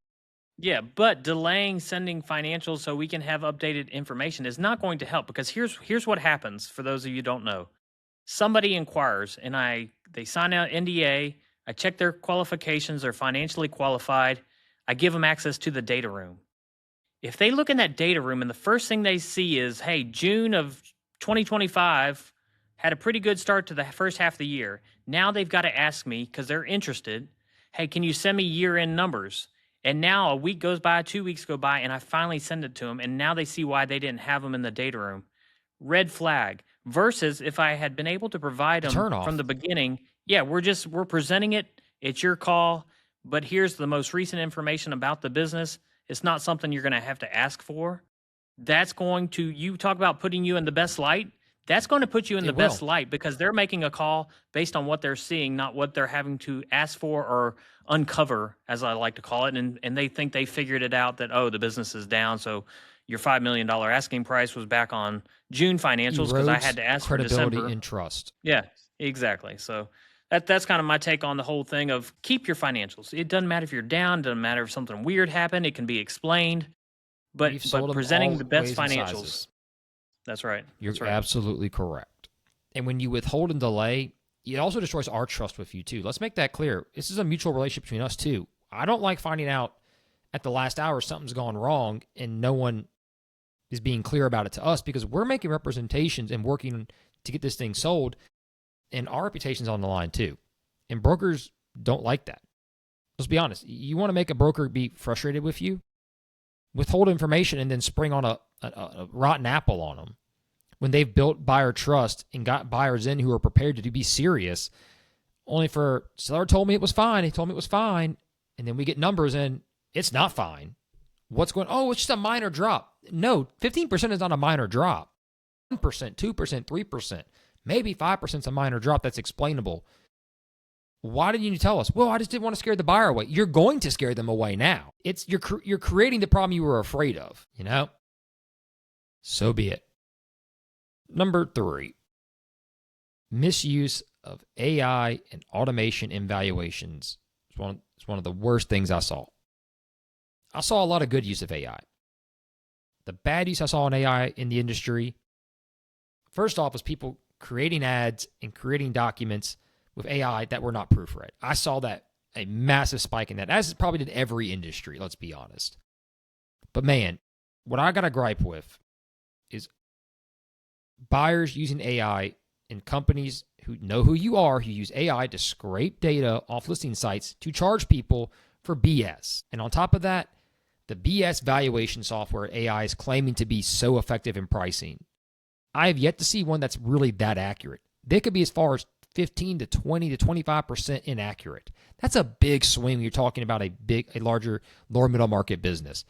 [SPEAKER 2] Yeah, but delaying sending financials so we can have updated information is not going to help because here's what happens for those of you who don't know. Somebody inquires and they sign out NDA. I check their qualifications. They're financially qualified. I give them access to the data room. If they look in that data room and the first thing they see is, hey, June of 2025 had a pretty good start to the first half of the year. Now they've got to ask me because they're interested, hey, can you send me year-end numbers? And now a week goes by, 2 weeks go by, and I finally send it to them, and now they see why they didn't have them in the data room. Red flag. Versus if I had been able to provide them from the beginning, yeah, we're presenting it. It's your call, but here's the most recent information about the business. It's not something you're going to have to ask for. That's going to, you talk about putting you in the best light. That's going to put you in the best light because they're making a call based on what they're seeing, not what they're having to ask for or uncover, as I like to call it. And they think they figured it out that, the business is down. So your $5 million asking price was back on June financials because I had to ask for December.
[SPEAKER 1] Credibility and trust.
[SPEAKER 2] Yeah, exactly. So that's kind of my take on the whole thing of keep your financials. It doesn't matter if you're down. It doesn't matter if something weird happened. It can be explained. But presenting the best financials. That's right.
[SPEAKER 1] You're absolutely correct. And when you withhold and delay, it also destroys our trust with you too. Let's make that clear. This is a mutual relationship between us too. I don't like finding out at the last hour something's gone wrong and no one is being clear about it to us because we're making representations and working to get this thing sold, and our reputation's on the line too. And brokers don't like that. Let's be honest. You want to make a broker be frustrated with you? Withhold information and then spring on a rotten apple on them when they've built buyer trust and got buyers in who are prepared to be serious, only for seller told me it was fine. He told me it was fine. And then we get numbers and it's not fine. What's going on? Oh, it's just a minor drop. No, 15% is not a minor drop. 1%, 2%, 3%, maybe 5% is a minor drop that's explainable. Why didn't you tell us? Well, I just didn't want to scare the buyer away. You're going to scare them away now. You're creating the problem you were afraid of, So be it. Number 3, misuse of AI and automation in valuations. It's one of the worst things I saw. I saw a lot of good use of AI. The bad use I saw in AI in the industry, first off, was people creating ads and creating documents with AI that were not proofread. I saw that a massive spike in that, as it probably did every industry, let's be honest. But man, what I got a gripe with is Buyers using AI and companies who know who you are, who use AI to scrape data off listing sites to charge people for BS. And on top of that, the BS valuation software AI is claiming to be so effective in pricing. I have yet to see one that's really that accurate. They could be as far as 15 to 20 to 25% inaccurate. That's a big swing when you're talking about a larger, lower middle market business.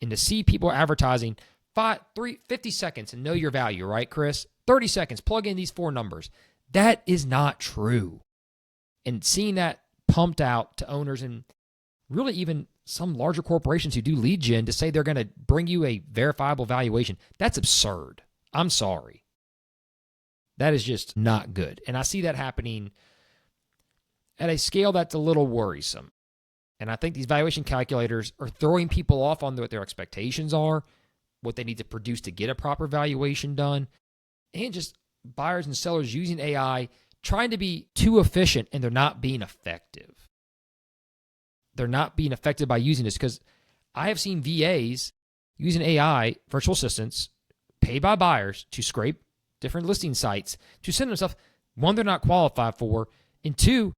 [SPEAKER 1] And to see people advertising 50 seconds and know your value, right, Chris? 30 seconds, plug in these 4 numbers. That is not true. And seeing that pumped out to owners and really even some larger corporations who do lead gen to say they're going to bring you a verifiable valuation, that's absurd. I'm sorry. That is just not good. And I see that happening at a scale that's a little worrisome. And I think these valuation calculators are throwing people off on what their expectations are, what they need to produce to get a proper valuation done, and just buyers and sellers using AI, trying to be too efficient, and they're not being effective. They're not being effective by using this, because I have seen VAs using AI, virtual assistants, paid by buyers to scrape different listing sites to send them stuff, one, they're not qualified for, and two,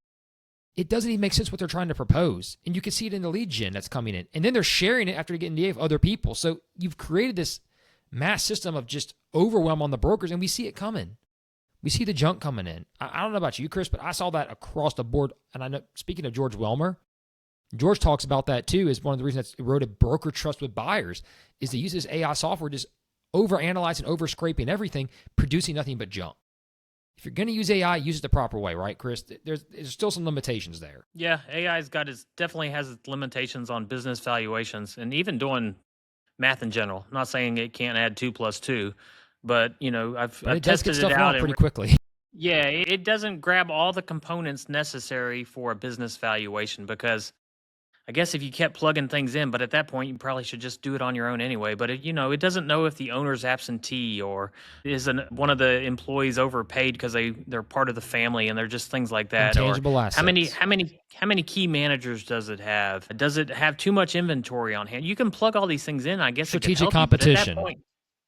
[SPEAKER 1] it doesn't even make sense what they're trying to propose. And you can see it in the lead gen that's coming in. And then they're sharing it after getting DA of other people. So you've created this mass system of just overwhelm on the brokers, and we see it coming. We see the junk coming in. I don't know about you, Chris, but I saw that across the board. And I know, speaking of George Wilmer, George talks about that too, as one of the reasons that's eroded broker trust with buyers is to use this AI software just over-analyzing, over-scraping everything, producing nothing but junk. If you're going to use AI, use it the proper way, right, Chris? There's still some limitations there.
[SPEAKER 2] Yeah, AI's definitely has its limitations on business valuations and even doing math in general. I'm not saying it can't add 2 plus 2, but I've
[SPEAKER 1] It does get
[SPEAKER 2] tested
[SPEAKER 1] stuff
[SPEAKER 2] it
[SPEAKER 1] wrong
[SPEAKER 2] out
[SPEAKER 1] pretty quickly.
[SPEAKER 2] yeah, it doesn't grab all the components necessary for a business valuation because I guess if you kept plugging things in, but at that point, you probably should just do it on your own anyway. But it doesn't know if the owner's absentee or is one of the employees overpaid because they're part of the family and they're just things like that.
[SPEAKER 1] Intangible assets.
[SPEAKER 2] How many key managers does it have? Does it have too much inventory on hand? You can plug all these things in. I guess
[SPEAKER 1] Strategic
[SPEAKER 2] it can help
[SPEAKER 1] competition.
[SPEAKER 2] You, but at that point,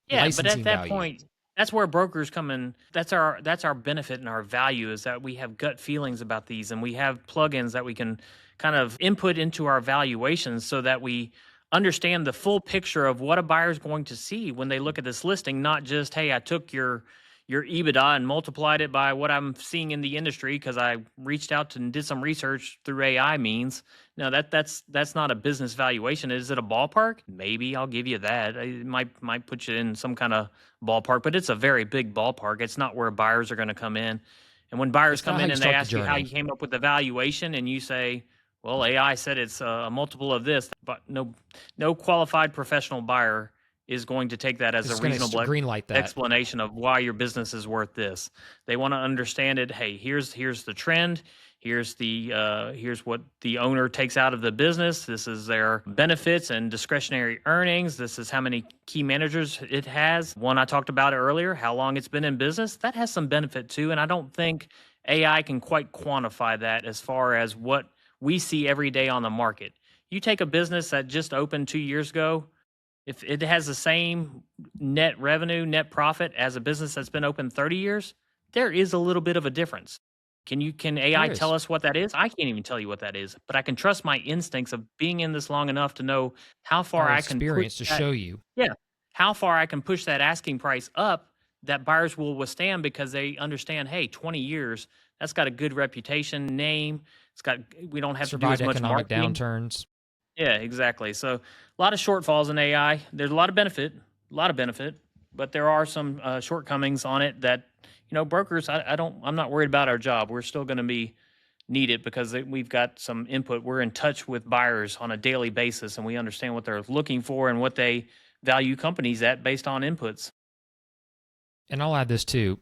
[SPEAKER 2] yeah, but at that
[SPEAKER 1] value.
[SPEAKER 2] point, that's where brokers come in. That's our benefit and our value is that we have gut feelings about these and we have plugins that we can kind of input into our valuations so that we understand the full picture of what a buyer is going to see when they look at this listing, not just, hey, I took your EBITDA and multiplied it by what I'm seeing in the industry because I reached out and did some research through AI means. No, that's not a business valuation. Is it a ballpark? Maybe I'll give you that. It might put you in some kind of ballpark, but it's a very big ballpark. It's not where buyers are going to come in. And when buyers come in and they ask you how you came up with the valuation and you say, well, AI said it's a multiple of this, but no qualified professional buyer is going to take that as a reasonable explanation of why your business is worth this. They want to understand it. Hey, here's the trend. Here's what the owner takes out of the business. This is their benefits and discretionary earnings. This is how many key managers it has. One I talked about earlier, how long it's been in business. That has some benefit too, and I don't think AI can quite quantify that as far as what we see every day on the market. You take a business that just opened 2 years ago, if it has the same net revenue, net profit as a business that's been open 30 years, there is a little bit of a difference. Can AI tell us what that is? I can't even tell you what that is, but I can trust my instincts of being in this long enough to know how far I can push
[SPEAKER 1] to show you.
[SPEAKER 2] Yeah, how far I can push that asking price up that buyers will withstand because they understand, hey, 20 years, that's got a good reputation, name. We don't have to do as much
[SPEAKER 1] economic
[SPEAKER 2] marketing.
[SPEAKER 1] downturns.
[SPEAKER 2] Yeah, exactly. So a lot of shortfalls in AI. There's a lot of benefit, but there are some shortcomings on it that, brokers, I'm not worried about our job. We're still going to be needed because we've got some input. We're in touch with buyers on a daily basis and we understand what they're looking for and what they value companies at based on inputs.
[SPEAKER 1] And I'll add this too.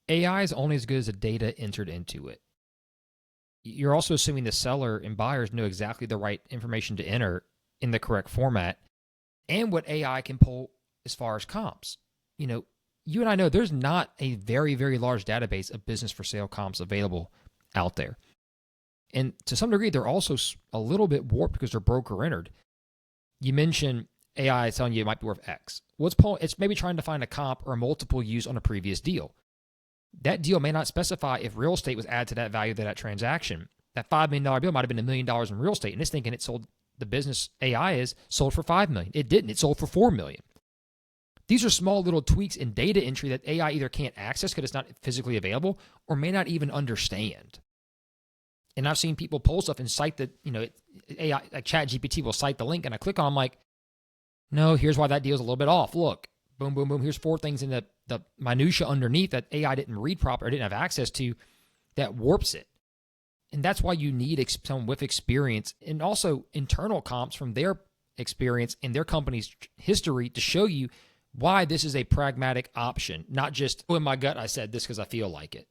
[SPEAKER 1] AI is only as good as the data entered into it. You're also assuming the seller and buyers know exactly the right information to enter in the correct format and what AI can pull as far as comps. You and I know there's not a very, very large database of business for sale comps available out there. And to some degree, they're also a little bit warped because they're broker entered. You mentioned AI is telling you it might be worth X. It's maybe trying to find a comp or a multiple used on a previous deal. That deal may not specify if real estate was added to that value of that transaction. That $5 million bill might have been $1 million in real estate, and it's thinking it sold, the business AI is sold for $5 million. It didn't. It sold for $4 million. These are small little tweaks in data entry that AI either can't access because it's not physically available or may not even understand. And I've seen people pull stuff and cite that, AI, like ChatGPT will cite the link, and I click on, I'm like, no, here's why that deal's a little bit off. Look, boom, boom, boom. Here's 4 things in the minutia underneath that AI didn't read proper or didn't have access to that warps it. And that's why you need someone with experience and also internal comps from their experience and their company's history to show you why this is a pragmatic option, not just, oh, in my gut, I said this because I feel like it.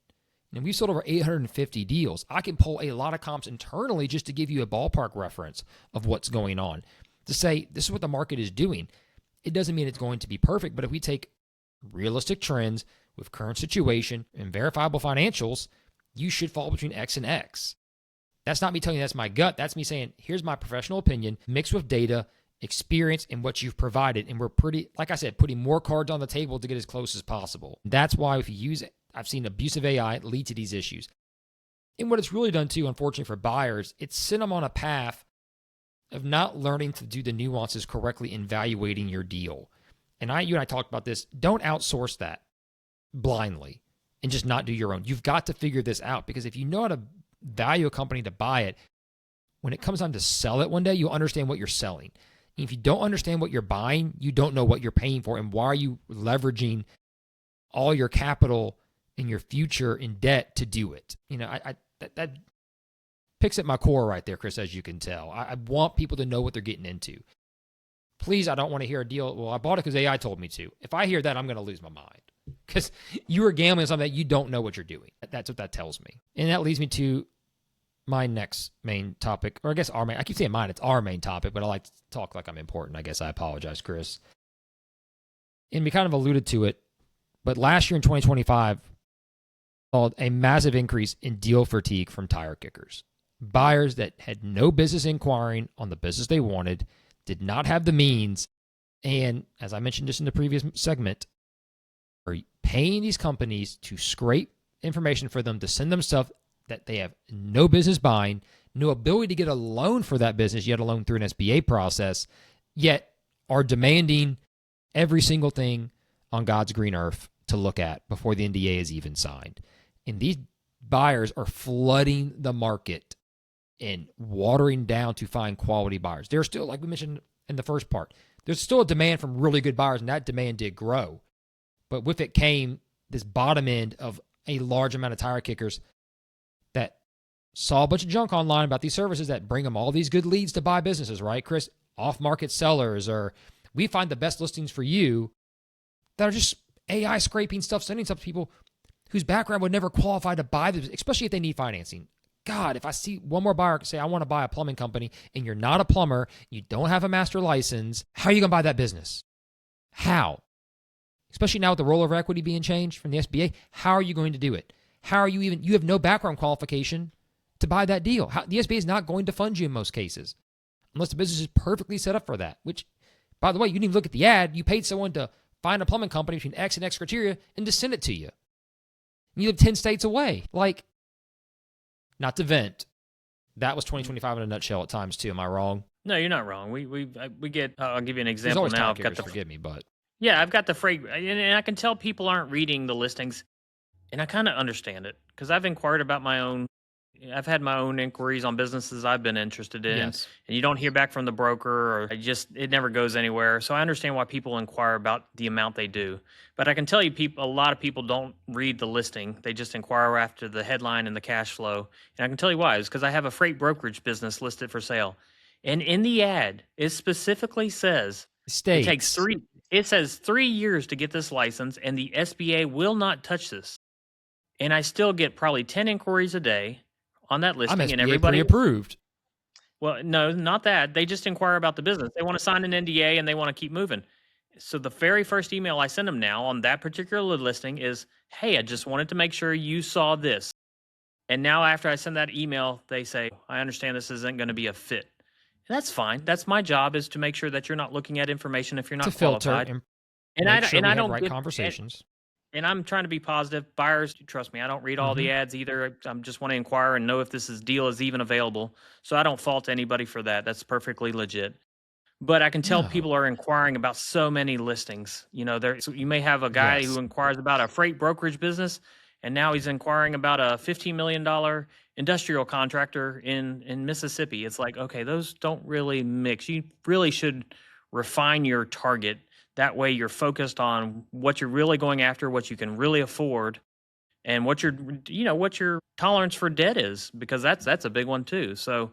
[SPEAKER 1] And we've sold over 850 deals. I can pull a lot of comps internally just to give you a ballpark reference of what's going on, to say this is what the market is doing. It doesn't mean it's going to be perfect, but if we take realistic trends with current situation and verifiable financials, you should fall between X and X. That's not me telling you that's my gut. That's me saying, here's my professional opinion mixed with data, experience, and what you've provided. And we're pretty, like I said, putting more cards on the table to get as close as possible. That's why if you use it, I've seen abusive AI lead to these issues. And what it's really done too, unfortunately for buyers, it's sent them on a path of not learning to do the nuances correctly in evaluating your deal. And you and I talked about this. Don't outsource that blindly and just not do your own. You've got to figure this out, because if you know how to value a company to buy it, when it comes time to sell it one day, you'll understand what you're selling. And if you don't understand what you're buying, you don't know what you're paying for, and why are you leveraging all your capital and your future in debt to do it. That picks at my core right there, Chris, as you can tell. I want people to know what they're getting into. Please, I don't want to hear a deal. Well, I bought it because AI told me to. If I hear that, I'm going to lose my mind, because you are gambling on something that you don't know what you're doing. That's what that tells me. And that leads me to my next main topic, or I guess our main, I keep saying mine, it's our main topic, but I like to talk like I'm important. I guess I apologize, Chris. And we kind of alluded to it, but last year in 2025, called a massive increase in deal fatigue from tire kickers. Buyers that had no business inquiring on the business they wanted, did not have the means, and as I mentioned just in the previous segment, are paying these companies to scrape information for them to send them stuff that they have no business buying, no ability to get a loan for that business, yet alone through an SBA process, yet are demanding every single thing on God's green earth to look at before the NDA is even signed. And these buyers are flooding the market and watering down to find quality buyers. There's still, like we mentioned in the first part, there's still a demand from really good buyers, and that demand did grow. But with it came this bottom end of a large amount of tire kickers that saw a bunch of junk online about these services that bring them all these good leads to buy businesses, right, Chris? Off-market sellers, or we find the best listings for you, that are just AI scraping stuff, sending stuff to people whose background would never qualify to buy this, especially if they need financing. God, if I see one more buyer say, I want to buy a plumbing company, and you're not a plumber, you don't have a master license, how are you going to buy that business? How? Especially now with the rollover equity being changed from the SBA, how are you going to do it? How are you you have no background qualification to buy that deal. The SBA is not going to fund you in most cases, unless the business is perfectly set up for that, which, by the way, you didn't even look at the ad. You paid someone to find a plumbing company between X and X criteria and to send it to you. You live 10 states away. Like, not to vent. That was 2025 in a nutshell at times too. Am I wrong?
[SPEAKER 2] No, you're not wrong. We get. I'll give you an
[SPEAKER 1] There's
[SPEAKER 2] example
[SPEAKER 1] always
[SPEAKER 2] now.
[SPEAKER 1] time carriers, forgive me, but
[SPEAKER 2] I've got the freight, and I can tell people aren't reading the listings, and I kind of understand it, because I've inquired about my own. I've had my own inquiries on businesses I've been interested in,
[SPEAKER 1] yes.
[SPEAKER 2] and you don't hear back from the broker, or it never goes anywhere. So I understand why people inquire about the amount they do. But I can tell you, a lot of people don't read the listing. They just inquire after the headline and the cash flow. And I can tell you why. It's because I have a freight brokerage business listed for sale. And in the ad, it specifically says
[SPEAKER 1] States.
[SPEAKER 2] it says 3 years to get this license, and the SBA will not touch this. And I still get probably 10 inquiries a day on that listing,
[SPEAKER 1] I'm SBA
[SPEAKER 2] and everybody
[SPEAKER 1] pre-approved.
[SPEAKER 2] Well, no, not that. They just inquire about the business. They want to sign an NDA and they want to keep moving. So the very first email I send them now on that particular listing is, hey, I just wanted to make sure you saw this. And now after I send that email, they say, I understand this isn't going to be a fit. That's fine. That's my job, is to make sure that you're not looking at information if you're
[SPEAKER 1] To
[SPEAKER 2] not
[SPEAKER 1] filter
[SPEAKER 2] qualified.
[SPEAKER 1] and
[SPEAKER 2] And
[SPEAKER 1] make sure we
[SPEAKER 2] I
[SPEAKER 1] have
[SPEAKER 2] don't
[SPEAKER 1] right
[SPEAKER 2] get
[SPEAKER 1] conversations.
[SPEAKER 2] and I'm trying to be positive. Buyers, trust me, I don't read all
[SPEAKER 1] Mm-hmm.
[SPEAKER 2] the ads either. I'm just want to inquire and know if deal is even available. So I don't fault anybody for that. That's perfectly legit. But I can tell
[SPEAKER 1] No.
[SPEAKER 2] people are inquiring about so many listings. So you may have a guy who
[SPEAKER 1] Yes.
[SPEAKER 2] inquires about a freight brokerage business, and now he's inquiring about a $15 million industrial contractor in Mississippi. It's like, okay, those don't really mix. You really should refine your target. That way you're focused on what you're really going after, what you can really afford, and what your tolerance for debt is, because that's a big one too. So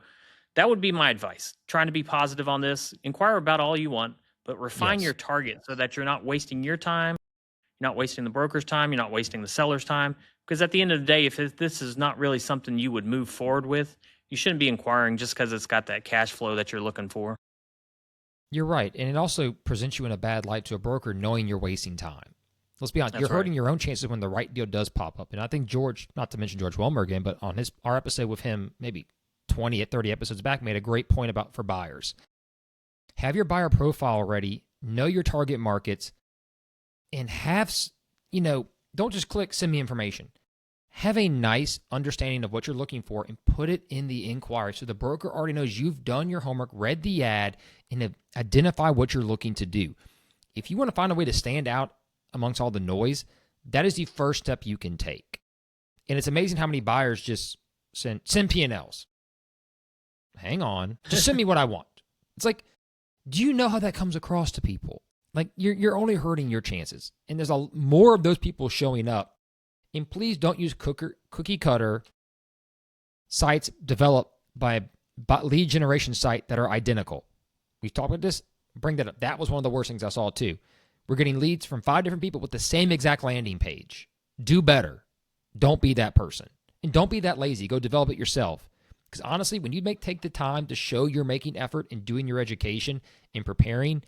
[SPEAKER 2] that would be my advice. Trying to be positive on this. Inquire about all you want, but refine your
[SPEAKER 1] Yes.
[SPEAKER 2] target so that you're not wasting your time, you're not wasting the broker's time, you're not wasting the seller's time. Because at the end of the day, if this is not really something you would move forward with, you shouldn't be inquiring just because it's got that cash flow that you're looking for.
[SPEAKER 1] You're right. And it also presents you in a bad light to a broker knowing you're wasting time. Let's be honest, you're
[SPEAKER 2] That's right.
[SPEAKER 1] hurting your own chances when the right deal does pop up. And I think George, not to mention George Wilmer again, but on our episode with him, maybe 20 30 episodes back, made a great point about for buyers. Have your buyer profile ready, know your target markets, and don't just click send me information. Have a nice understanding of what you're looking for and put it in the inquiry so the broker already knows you've done your homework, read the ad, and identify what you're looking to do. If you want to find a way to stand out amongst all the noise, that is the first step you can take. And it's amazing how many buyers just send P&Ls. Hang on. Just send me what I want. It's like, do you know how that comes across to people? Like, you're only hurting your chances. And there's more of those people showing up. And please don't use cookie cutter sites developed by lead generation site that are identical. We've talked about this. Bring that up. That was one of the worst things I saw too. We're getting leads from 5 different people with the same exact landing page. Do better. Don't be that person. And don't be that lazy. Go develop it yourself. Because honestly, when you take the time to show you're making effort in doing your education and preparing,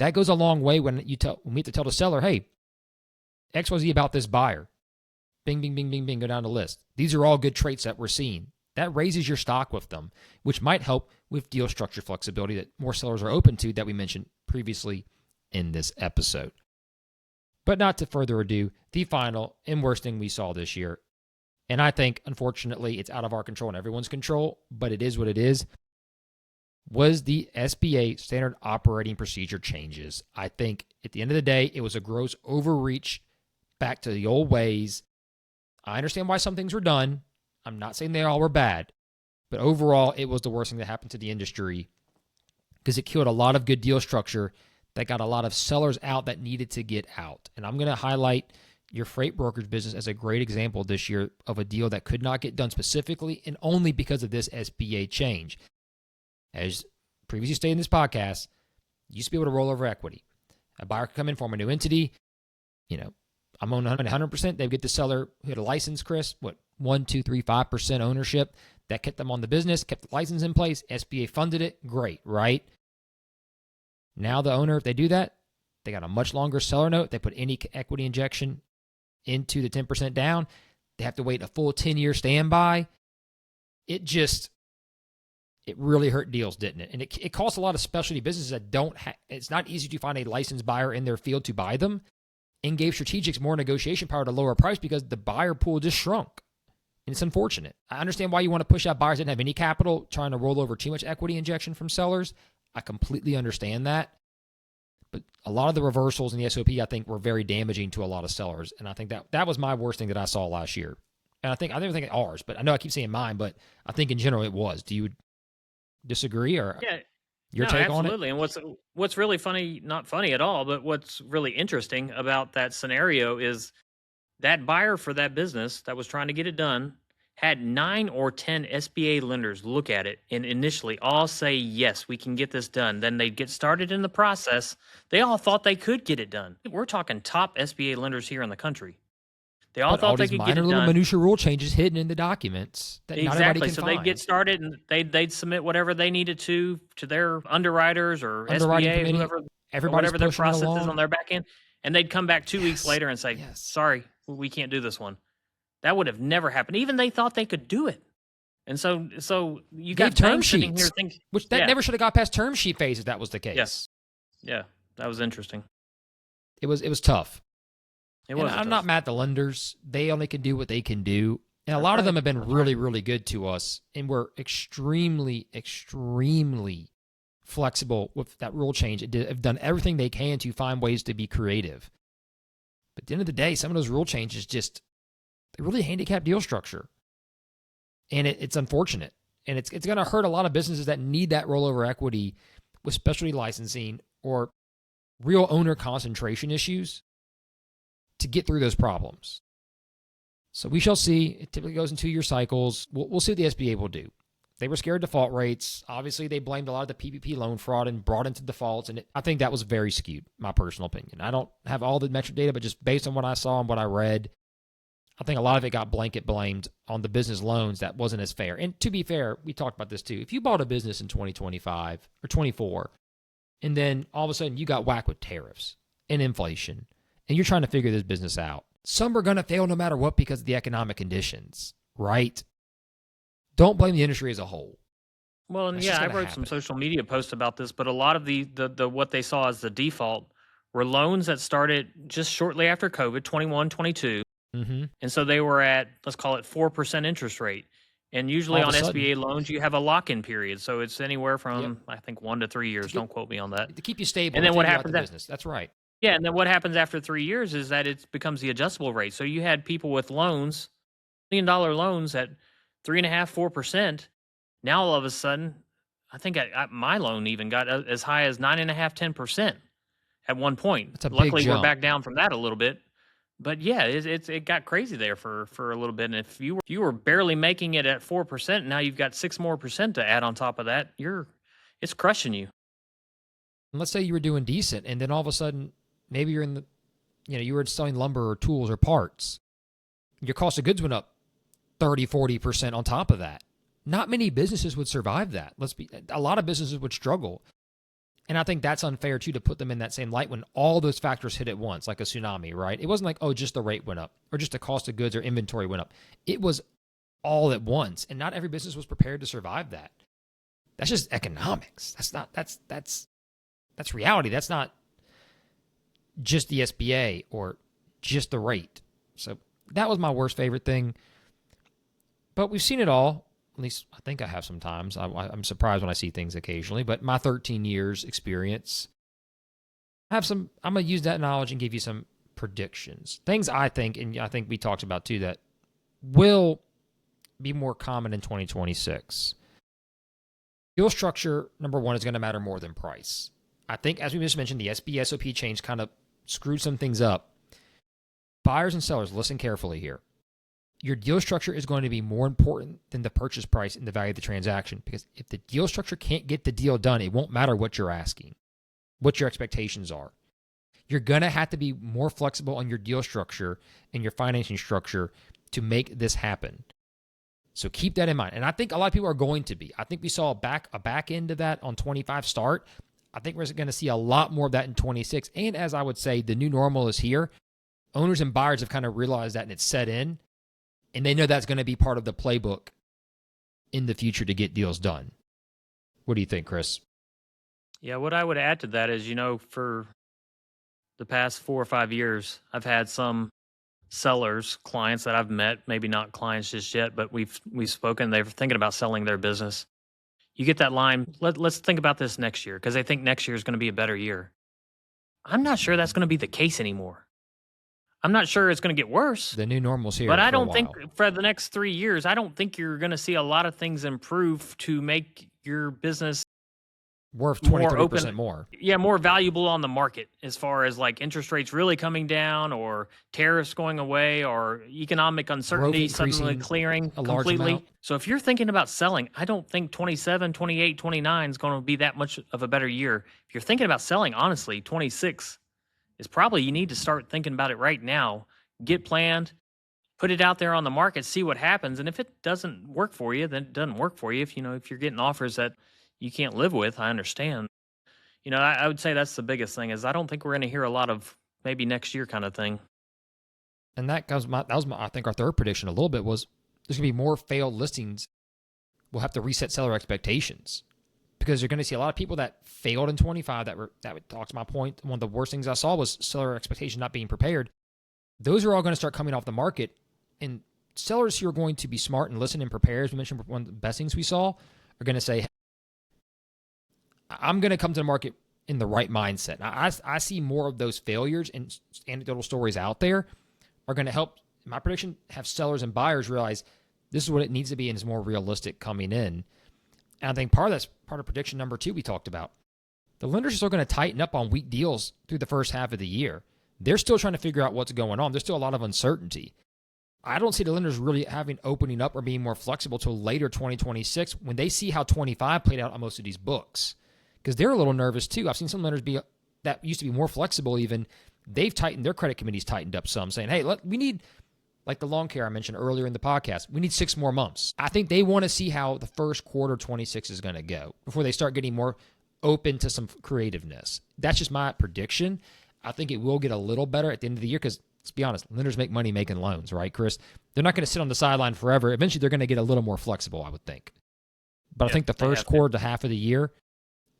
[SPEAKER 1] that goes a long way when we have to tell the seller, hey, XYZ about this buyer. Bing, bing, bing, bing, bing, go down the list. These are all good traits that we're seeing. That raises your stock with them, which might help with deal structure flexibility that more sellers are open to that we mentioned previously in this episode. But not to further ado, the final and worst thing we saw this year, and I think, unfortunately, it's out of our control and everyone's control, but it is what it is, was the SBA standard operating procedure changes. I think at the end of the day, it was a gross overreach back to the old ways. I understand why some things were done. I'm not saying they all were bad, but overall, it was the worst thing that happened to the industry because it killed a lot of good deal structure that got a lot of sellers out that needed to get out. And I'm going to highlight your freight brokerage business as a great example this year of a deal that could not get done specifically and only because of this SBA change. As previously stated in this podcast, you used to be able to roll over equity. A buyer could come in, form a new entity. I'm on 100%. They would get the seller who had a license, Chris, 1, 2, 3, 5% ownership. That kept them on the business, kept the license in place. SBA funded it. Great, right? Now the owner, if they do that, they got a much longer seller note. They put any equity injection into the 10% down. They have to wait a full 10-year standby. It really hurt deals, didn't it? And it costs a lot of specialty businesses that it's not easy to find a licensed buyer in their field to buy them, and gave strategics more negotiation power to lower price because the buyer pool just shrunk. And it's unfortunate. I understand why you want to push out buyers that didn't have any capital, trying to roll over too much equity injection from sellers. I completely understand that. But a lot of the reversals in the SOP, I think, were very damaging to a lot of sellers. And I think that was my worst thing that I saw last year. And I never think ours, but I know I keep saying mine, but I think in general it was. Do you disagree or
[SPEAKER 2] Yeah.
[SPEAKER 1] your
[SPEAKER 2] No,
[SPEAKER 1] take on it?
[SPEAKER 2] absolutely. And what's really funny, not funny at all, but what's really interesting about that scenario is that buyer for that business that was trying to get it done had 9 or 10 SBA lenders look at it and initially all say, yes, we can get this done. Then they'd get started in the process. They all thought they could get it done. We're talking top SBA lenders here in the country. They all
[SPEAKER 1] But all
[SPEAKER 2] thought they
[SPEAKER 1] these
[SPEAKER 2] could get
[SPEAKER 1] minor
[SPEAKER 2] it
[SPEAKER 1] little
[SPEAKER 2] done.
[SPEAKER 1] minutia rule changes hidden in the documents that not everybody
[SPEAKER 2] Exactly.
[SPEAKER 1] can
[SPEAKER 2] So
[SPEAKER 1] find.
[SPEAKER 2] they'd get started and they'd submit whatever they needed to their underwriters or
[SPEAKER 1] Underwriting
[SPEAKER 2] SBA,
[SPEAKER 1] committee,
[SPEAKER 2] whoever, or
[SPEAKER 1] everybody's
[SPEAKER 2] whatever their
[SPEAKER 1] pushing it
[SPEAKER 2] process is
[SPEAKER 1] along.
[SPEAKER 2] on their back end. And they'd come back 2 weeks
[SPEAKER 1] Yes.
[SPEAKER 2] later and say,
[SPEAKER 1] Yes.
[SPEAKER 2] sorry, we can't do this one. That would have never happened. Even they thought they could do it. And so you
[SPEAKER 1] Gave
[SPEAKER 2] got
[SPEAKER 1] term
[SPEAKER 2] banks sitting here
[SPEAKER 1] sheets,
[SPEAKER 2] thinking,
[SPEAKER 1] which that
[SPEAKER 2] yeah,
[SPEAKER 1] never should have got past term sheet phase if that was the
[SPEAKER 2] yeah,
[SPEAKER 1] case.
[SPEAKER 2] yeah, that was interesting.
[SPEAKER 1] It was tough.
[SPEAKER 2] It
[SPEAKER 1] And
[SPEAKER 2] was
[SPEAKER 1] I'm not
[SPEAKER 2] tough.
[SPEAKER 1] mad at the lenders. They only can do what they can do. And a
[SPEAKER 2] That's
[SPEAKER 1] lot of them
[SPEAKER 2] right.
[SPEAKER 1] have been
[SPEAKER 2] That's
[SPEAKER 1] really,
[SPEAKER 2] right.
[SPEAKER 1] really good to us. And we're extremely, extremely flexible with that rule change. Have done everything they can to find ways to be creative. But at the end of the day, some of those rule changes just they really handicap deal structure. And it's unfortunate. And it's going to hurt a lot of businesses that need that rollover equity with specialty licensing or real owner concentration issues to get through those problems. So we shall see. It typically goes in 2-year cycles. We'll see what the SBA will do. They were scared of default rates. Obviously, they blamed a lot of the PPP loan fraud and brought into defaults. And I think that was very skewed, my personal opinion. I don't have all the metric data, but just based on what I saw and what I read, I think a lot of it got blanket blamed on the business loans that wasn't as fair. And to be fair, we talked about this too. If you bought a business in 2025 or 24, and then all of a sudden you got whacked with tariffs and inflation, and you're trying to figure this business out, some are going to fail no matter what because of the economic conditions, right? Don't blame the industry as a whole.
[SPEAKER 2] Well, and
[SPEAKER 1] That's
[SPEAKER 2] yeah,
[SPEAKER 1] just
[SPEAKER 2] I
[SPEAKER 1] going to
[SPEAKER 2] wrote some
[SPEAKER 1] happen.
[SPEAKER 2] social media posts about this, but a lot of the what they saw as the default were loans that started just shortly after COVID, 21, 22.
[SPEAKER 1] Mm-hmm.
[SPEAKER 2] And so they were at, let's call it 4% interest rate. And usually
[SPEAKER 1] All of a
[SPEAKER 2] on
[SPEAKER 1] sudden,
[SPEAKER 2] SBA loans, you have a lock-in period. So it's anywhere
[SPEAKER 1] yep,
[SPEAKER 2] from, I think, 1 to 3 years.
[SPEAKER 1] to, get,
[SPEAKER 2] Don't quote me on that.
[SPEAKER 1] to keep you stable,
[SPEAKER 2] And
[SPEAKER 1] to
[SPEAKER 2] then what
[SPEAKER 1] figure out the
[SPEAKER 2] happens
[SPEAKER 1] business. That's right.
[SPEAKER 2] yeah, and then what happens after 3 years is that it becomes the adjustable rate. So you had people with loans, $1 million loans at 3.5%, 4%. Now all of a sudden, I think my loan even got as high as 9.5%, 10% at one point.
[SPEAKER 1] That's a big
[SPEAKER 2] Luckily, we're
[SPEAKER 1] jump.
[SPEAKER 2] back down from that a little bit. But yeah, it got crazy there for a little bit. And if you were barely making it at 4%, now you've got 6% more to add on top of that. It's crushing you.
[SPEAKER 1] And let's say you were doing decent, and then all of a sudden, maybe you're in the, you were selling lumber or tools or parts. Your cost of goods went up 30, 40% on top of that. Not many businesses would survive that. A lot of businesses would struggle. And I think that's unfair too to put them in that same light when all those factors hit at once, like a tsunami, right? It wasn't like, oh, just the rate went up or just the cost of goods or inventory went up. It was all at once. And not every business was prepared to survive that. That's just economics. That's reality. That's not just the SBA or just the rate. So that was my worst favorite thing. But we've seen it all. At least I think I have sometimes. I'm surprised when I see things occasionally. But my 13 years experience, I'm going to use that knowledge and give you some predictions. Things I think, and I think we talked about too, that will be more common in 2026. Deal structure, number one, is going to matter more than price. I think, as we just mentioned, the SB SOP change kind of screwed some things up. Buyers and sellers, listen carefully here. Your deal structure is going to be more important than the purchase price and the value of the transaction, because if the deal structure can't get the deal done, it won't matter what you're asking, what your expectations are. You're going to have to be more flexible on your deal structure and your financing structure to make this happen. So keep that in mind. And I think a lot of people are going to be. I think we saw a back end of that on 25 start. I think we're going to see a lot more of that in 26. And as I would say, the new normal is here. Owners and buyers have kind of realized that and it's set in. And they know that's going to be part of the playbook in the future to get deals done. What do you think, Chris?
[SPEAKER 2] Yeah, what I would add to that is, for the past 4 or 5 years, I've had some sellers, clients that I've met, maybe not clients just yet, but we've spoken. They're thinking about selling their business. You get that line, let's think about this next year, because they think next year is going to be a better year. I'm not sure that's going to be the case anymore. I'm not sure it's going to get worse.
[SPEAKER 1] The new normal's here.
[SPEAKER 2] But I
[SPEAKER 1] for a
[SPEAKER 2] don't think
[SPEAKER 1] while.
[SPEAKER 2] for the next 3 years, I don't think you're going to see a lot of things improve to make your business
[SPEAKER 1] Worth 20,
[SPEAKER 2] more
[SPEAKER 1] 30%
[SPEAKER 2] open.
[SPEAKER 1] more.
[SPEAKER 2] Yeah, more valuable on the market, as far as like interest rates really coming down or tariffs going away or economic uncertainty suddenly
[SPEAKER 1] increasing
[SPEAKER 2] clearing
[SPEAKER 1] a large
[SPEAKER 2] completely.
[SPEAKER 1] amount.
[SPEAKER 2] So if you're thinking about selling, I don't think 27, 28, 29 is going to be that much of a better year. If you're thinking about selling, honestly, 26 is probably, you need to start thinking about it right now. Get planned, put it out there on the market, see what happens. And if it doesn't work for you, then it doesn't work for you. If you're getting offers that you can't live with, I understand. I would say that's the biggest thing, is I don't think we're going to hear a lot of maybe next year kind of thing.
[SPEAKER 1] And that was my, I think our third prediction a little bit was there's going to be more failed listings will have to reset seller expectations because you're going to see a lot of people that failed in 25 that talks to my point. One of the worst things I saw was seller expectation not being prepared. Those are all going to start coming off the market, and sellers who are going to be smart and listen and prepare, as we mentioned, one of the best things we saw, are going to say, I'm going to come to the market in the right mindset. Now, I see more of those failures and anecdotal stories out there are going to help, my prediction, have sellers and buyers realize this is what it needs to be and is more realistic coming in. And I think part of that's part of prediction number 2 we talked about. The lenders are still going to tighten up on weak deals through the first half of the year. They're still trying to figure out what's going on. There's still a lot of uncertainty. I don't see the lenders really opening up or being more flexible till later 2026 when they see how 25 played out on most of these books. Because they're a little nervous too. I've seen some lenders that used to be more flexible even. They've tightened, their credit committees tightened up some, saying, hey, we need, like the lawn care I mentioned earlier in the podcast, we need 6 more months. I think they want to see how the first quarter 26 is going to go before they start getting more open to some creativeness. That's just my prediction. I think it will get a little better at the end of the year because, let's be honest, lenders make money making loans, right, Chris? They're not going to sit on the sideline forever. Eventually, they're going to get a little more flexible, I would think. But I think the first quarter to half of the year,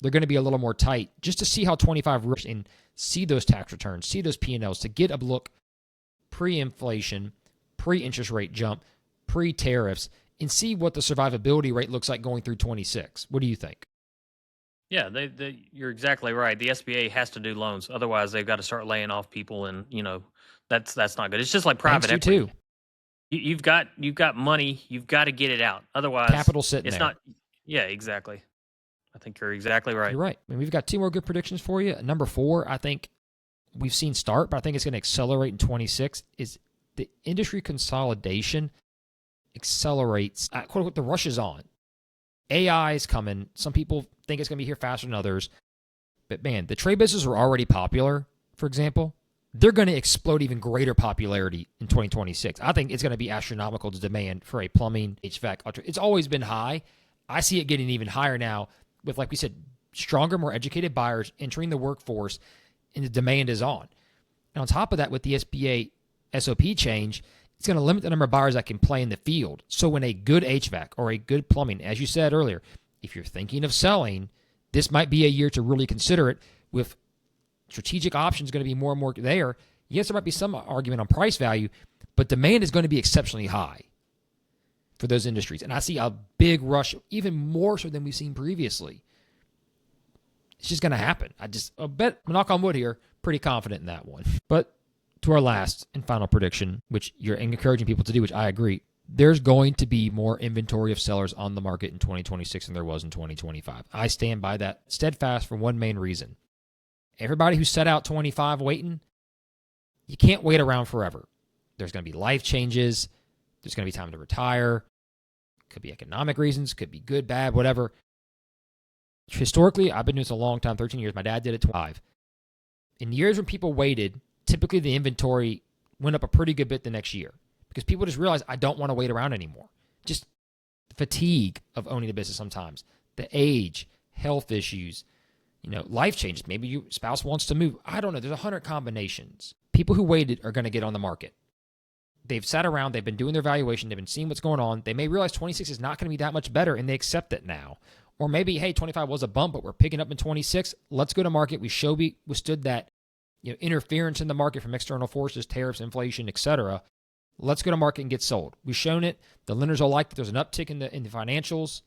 [SPEAKER 1] they're going to be a little more tight just to see how 25 works and see those tax returns, see those P&Ls, to get a look pre-inflation, pre-interest rate jump, pre-tariffs, and see what the survivability rate looks like going through 26. What do you think?
[SPEAKER 2] Yeah, you're exactly right. The SBA has to do loans. Otherwise, they've got to start laying off people, and that's not good. It's just like private equity.
[SPEAKER 1] Too.
[SPEAKER 2] You've got money. You've got to get it out. Otherwise,
[SPEAKER 1] capital sitting
[SPEAKER 2] it's
[SPEAKER 1] there.
[SPEAKER 2] not. Yeah, exactly. I think you're exactly right.
[SPEAKER 1] You're right. I mean, we've got 2 more good predictions for you. Number 4, I think we've seen start, but I think it's going to accelerate in 26, is the industry consolidation accelerates. Quote unquote, the rush is on. AI is coming. Some people think it's going to be here faster than others. But man, the trade businesses were already popular, for example. They're going to explode even greater popularity in 2026. I think it's going to be astronomical, the demand for a plumbing, HVAC. It's always been high. I see it getting even higher now with, like we said, stronger, more educated buyers entering the workforce, and the demand is on. And on top of that, with the SBA SOP change, it's going to limit the number of buyers that can play in the field. So when a good HVAC or a good plumbing, as you said earlier, if you're thinking of selling, this might be a year to really consider it. With strategic options going to be more and more there, yes, there might be some argument on price value, but demand is going to be exceptionally high for those industries. And I see a big rush, even more so than we've seen previously. It's just going to happen. I'll bet, knock on wood here, pretty confident in that one. But to our last and final prediction, which you're encouraging people to do, which I agree, there's going to be more inventory of sellers on the market in 2026 than there was in 2025. I stand by that steadfast for one main reason. Everybody who set out 25 waiting, you can't wait around forever. There's going to be life changes. There's going to be time to retire. Could be economic reasons. Could be good, bad, whatever. Historically, I've been doing this a long time, 13 years. My dad did it 25. In years when people waited, typically the inventory went up a pretty good bit the next year because people just realized, I don't want to wait around anymore. Just fatigue of owning a business sometimes. The age, health issues, life changes. Maybe your spouse wants to move. I don't know. There's 100 combinations. People who waited are going to get on the market. They've sat around. They've been doing their valuation. They've been seeing what's going on. They may realize 26 is not going to be that much better, and they accept it now. Or maybe, hey, 25 was a bump, but we're picking up in 26. Let's go to market. We withstood that interference in the market from external forces, tariffs, inflation, etc. Let's go to market and get sold. We've shown it. The lenders will like that there's an uptick in the financials.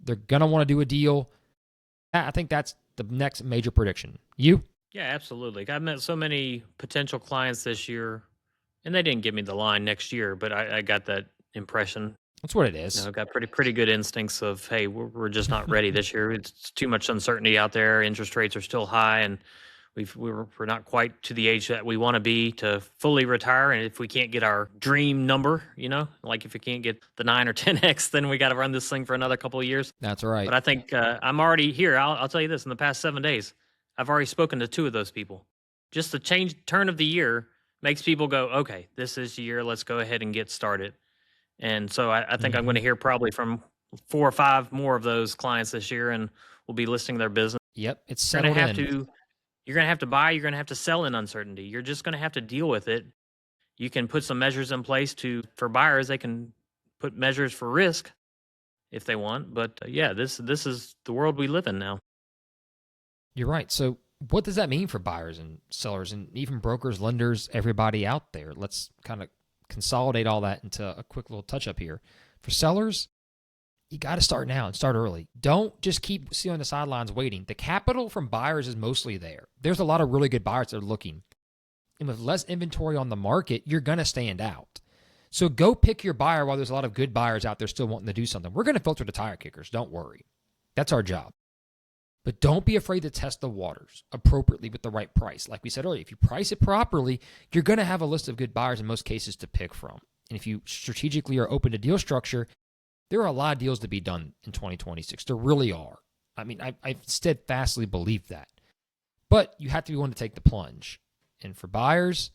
[SPEAKER 1] They're going to want to do a deal. I think that's the next major prediction. You?
[SPEAKER 2] Yeah, absolutely. I've met so many potential clients this year, and they didn't give me the line next year, but I got that impression.
[SPEAKER 1] That's what it is.
[SPEAKER 2] I've got pretty good instincts of, hey, we're just not ready this year. It's too much uncertainty out there. Interest rates are still high, and we're not quite to the age that we want to be to fully retire. And if we can't get our dream number, like if we can't get the 9 or 10x, then we got to run this thing for another couple of years.
[SPEAKER 1] That's right.
[SPEAKER 2] But I think I'm already here. I'll tell you this: in the past 7 days, I've already spoken to 2 of those people. Just the turn of the year makes people go, okay, this is the year. Let's go ahead and get started. And so I think I'm going to hear probably from 4 or 5 more of those clients this year, and we'll be listing their business.
[SPEAKER 1] Yep, it's settled in.
[SPEAKER 2] You're going to have to buy. You're going to have to sell in uncertainty. You're just going to have to deal with it. You can put some measures in place for buyers. They can put measures for risk. if they want. But yeah, this is the world we live in now.
[SPEAKER 1] You're right. So what does that mean for buyers and sellers and even brokers, lenders, everybody out there? Let's kind of consolidate all that into a quick little touch up here. For sellers, you got to start now and start early. Don't just keep sitting on the sidelines waiting. The capital from buyers is mostly there. There's a lot of really good buyers that are looking. And with less inventory on the market, you're going to stand out. So go pick your buyer while there's a lot of good buyers out there still wanting to do something. We're going to filter the tire kickers. Don't worry. That's our job. But don't be afraid to test the waters appropriately with the right price. Like we said earlier, if you price it properly, you're going to have a list of good buyers in most cases to pick from. And if you strategically are open to deal structure, there are a lot of deals to be done in 2026. There really are. I mean, I steadfastly believe that. But you have to be willing to take the plunge. And for buyers,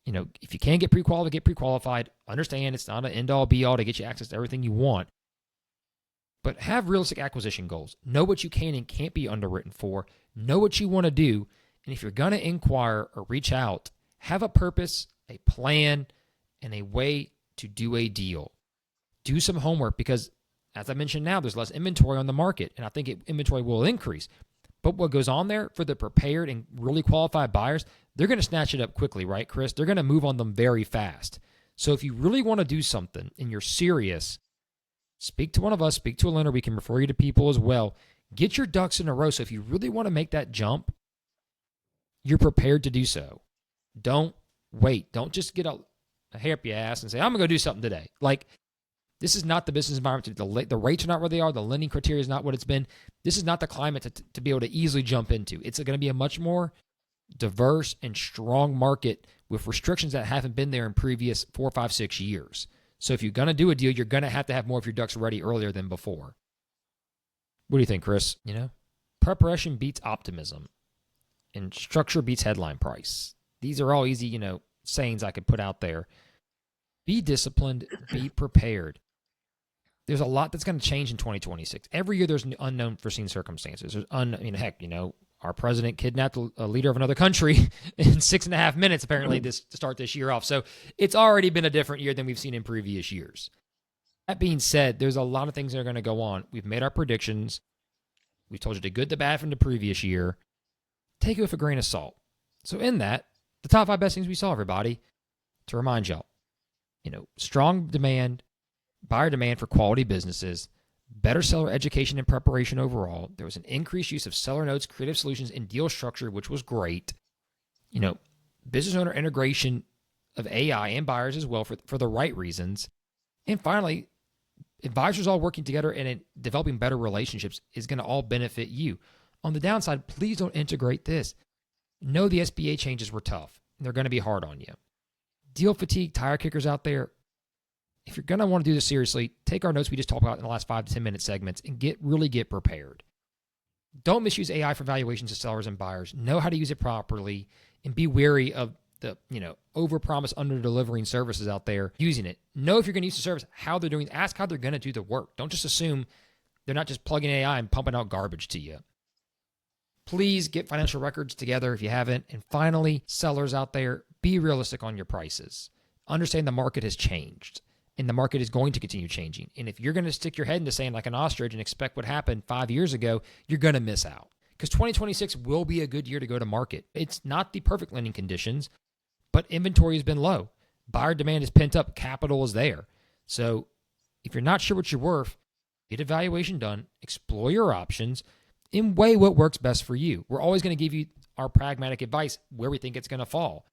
[SPEAKER 1] if you can get pre-qualified, get pre-qualified. Understand it's not an end-all, be-all to get you access to everything you want. But have realistic acquisition goals. Know what you can and can't be underwritten for. Know what you want to do. And if you're going to inquire or reach out, have a purpose, a plan, and a way to do a deal. Do some homework because, as I mentioned now, there's less inventory on the market, and I think inventory will increase. But what goes on there for the prepared and really qualified buyers, they're going to snatch it up quickly, right, Chris? They're going to move on them very fast. So if you really want to do something and you're serious, speak to one of us, speak to a lender. We can refer you to people as well. Get your ducks in a row. So if you really want to make that jump, you're prepared to do so. Don't wait. Don't just get a hair up your ass and say, I'm going to go do something today. This is not the business environment. The rates are not where they are. The lending criteria is not what it's been. This is not the climate to be able to easily jump into. It's going to be a much more diverse and strong market with restrictions that haven't been there in previous 4, 5, 6 years. So if you're going to do a deal, you're going to have more of your ducks ready earlier than before. What do you think, Chris? Preparation beats optimism and structure beats headline price. These are all easy, sayings I could put out there. Be disciplined, be prepared. There's a lot that's going to change in 2026. Every year there's unknown foreseen circumstances. Our president kidnapped a leader of another country in 6.5 minutes, apparently, to start this year off. So it's already been a different year than we've seen in previous years. That being said, there's a lot of things that are going to go on. We've made our predictions. We've told you the good, the bad from the previous year. Take it with a grain of salt. So in that, the top 5 best things we saw, everybody, to remind y'all, strong demand, buyer demand for quality businesses, better seller education and preparation overall. There was an increased use of seller notes, creative solutions, and deal structure, which was great. Business owner integration of AI and buyers as well for the right reasons. And finally, advisors all working together and developing better relationships is going to all benefit you. On the downside, please don't integrate this. Know the SBA changes were tough. They're going to be hard on you. Deal fatigue, tire kickers out there. If you're going to want to do this seriously, take our notes we just talked about in the last 5 to 10 minute segments and get prepared. Don't misuse AI for valuations of sellers and buyers. Know how to use it properly and be wary of the, over-promise, under-delivering services out there using it. Know if you're going to use the service, how they're doing. Ask how they're going to do the work. Don't just assume they're not just plugging AI and pumping out garbage to you. Please get financial records together if you haven't. And finally, sellers out there, be realistic on your prices. Understand the market has changed. And the market is going to continue changing. And if you're going to stick your head into sand like an ostrich and expect what happened 5 years ago, you're going to miss out. Because 2026 will be a good year to go to market. It's not the perfect lending conditions, but inventory has been low. Buyer demand is pent up. Capital is there. So if you're not sure what you're worth, get evaluation done, explore your options, and weigh what works best for you. We're always going to give you our pragmatic advice where we think it's going to fall.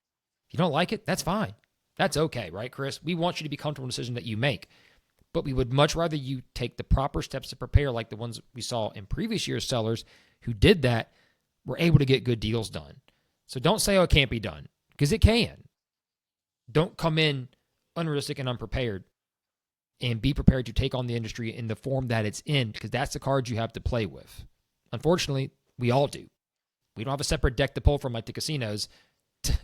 [SPEAKER 1] If you don't like it, that's fine. That's okay, right, Chris? We want you to be comfortable in the decision that you make. But we would much rather you take the proper steps to prepare, like the ones we saw in previous years' sellers who did that were able to get good deals done. So don't say, it can't be done, because it can. Don't come in unrealistic and unprepared, and be prepared to take on the industry in the form that it's in, because that's the cards you have to play with. Unfortunately, we all do. We don't have a separate deck to pull from like the casinos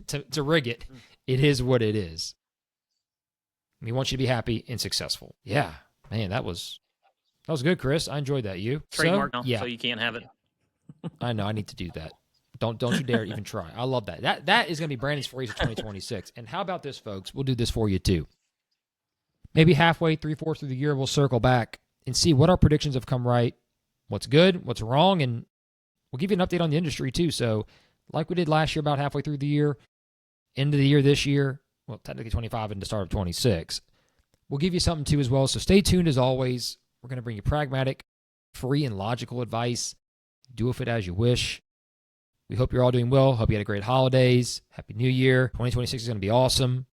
[SPEAKER 1] to rig it. It is what it is. We want you to be happy and successful. Yeah, man, that was good, Chris. I enjoyed that. You
[SPEAKER 2] Trademark now,
[SPEAKER 1] yeah.
[SPEAKER 2] so you can't have it.
[SPEAKER 1] I know. I need to do that. Don't you dare even try. I love that. That is going to be Brandon's phrase for 2026. And how about this, folks? We'll do this for you too. maybe halfway, three-fourths through the year, we'll circle back and see what our predictions have come right, what's good, what's wrong, and we'll give you an update on the industry too. So like we did last year about halfway through the year, end of the year this year, well, technically 25 and the start of 26, we'll give you something too as well. So stay tuned as always. We're going to bring you pragmatic, free, and logical advice. Do with it as you wish. We hope you're all doing well. Hope you had a great holidays. Happy New Year. 2026 is going to be awesome.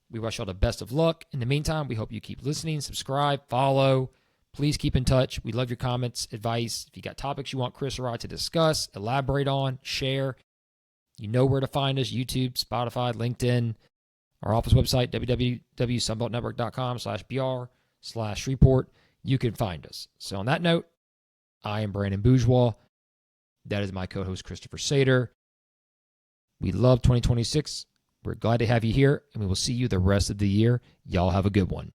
[SPEAKER 1] We wish you all the best of luck. In the meantime, we hope you keep listening, subscribe, follow. Please keep in touch. We love your comments, advice. If you got topics you want Chris or I to discuss, elaborate on, share, you know where to find us: YouTube, Spotify, LinkedIn, our office website, www.sunbeltnetwork.com/br/Shreveport. You can find us. So on that note, I am Brandon Bourgeois. That is my co-host, Christopher Sater. We love 2026. We're glad to have you here, and we will see you the rest of the year. Y'all have a good one.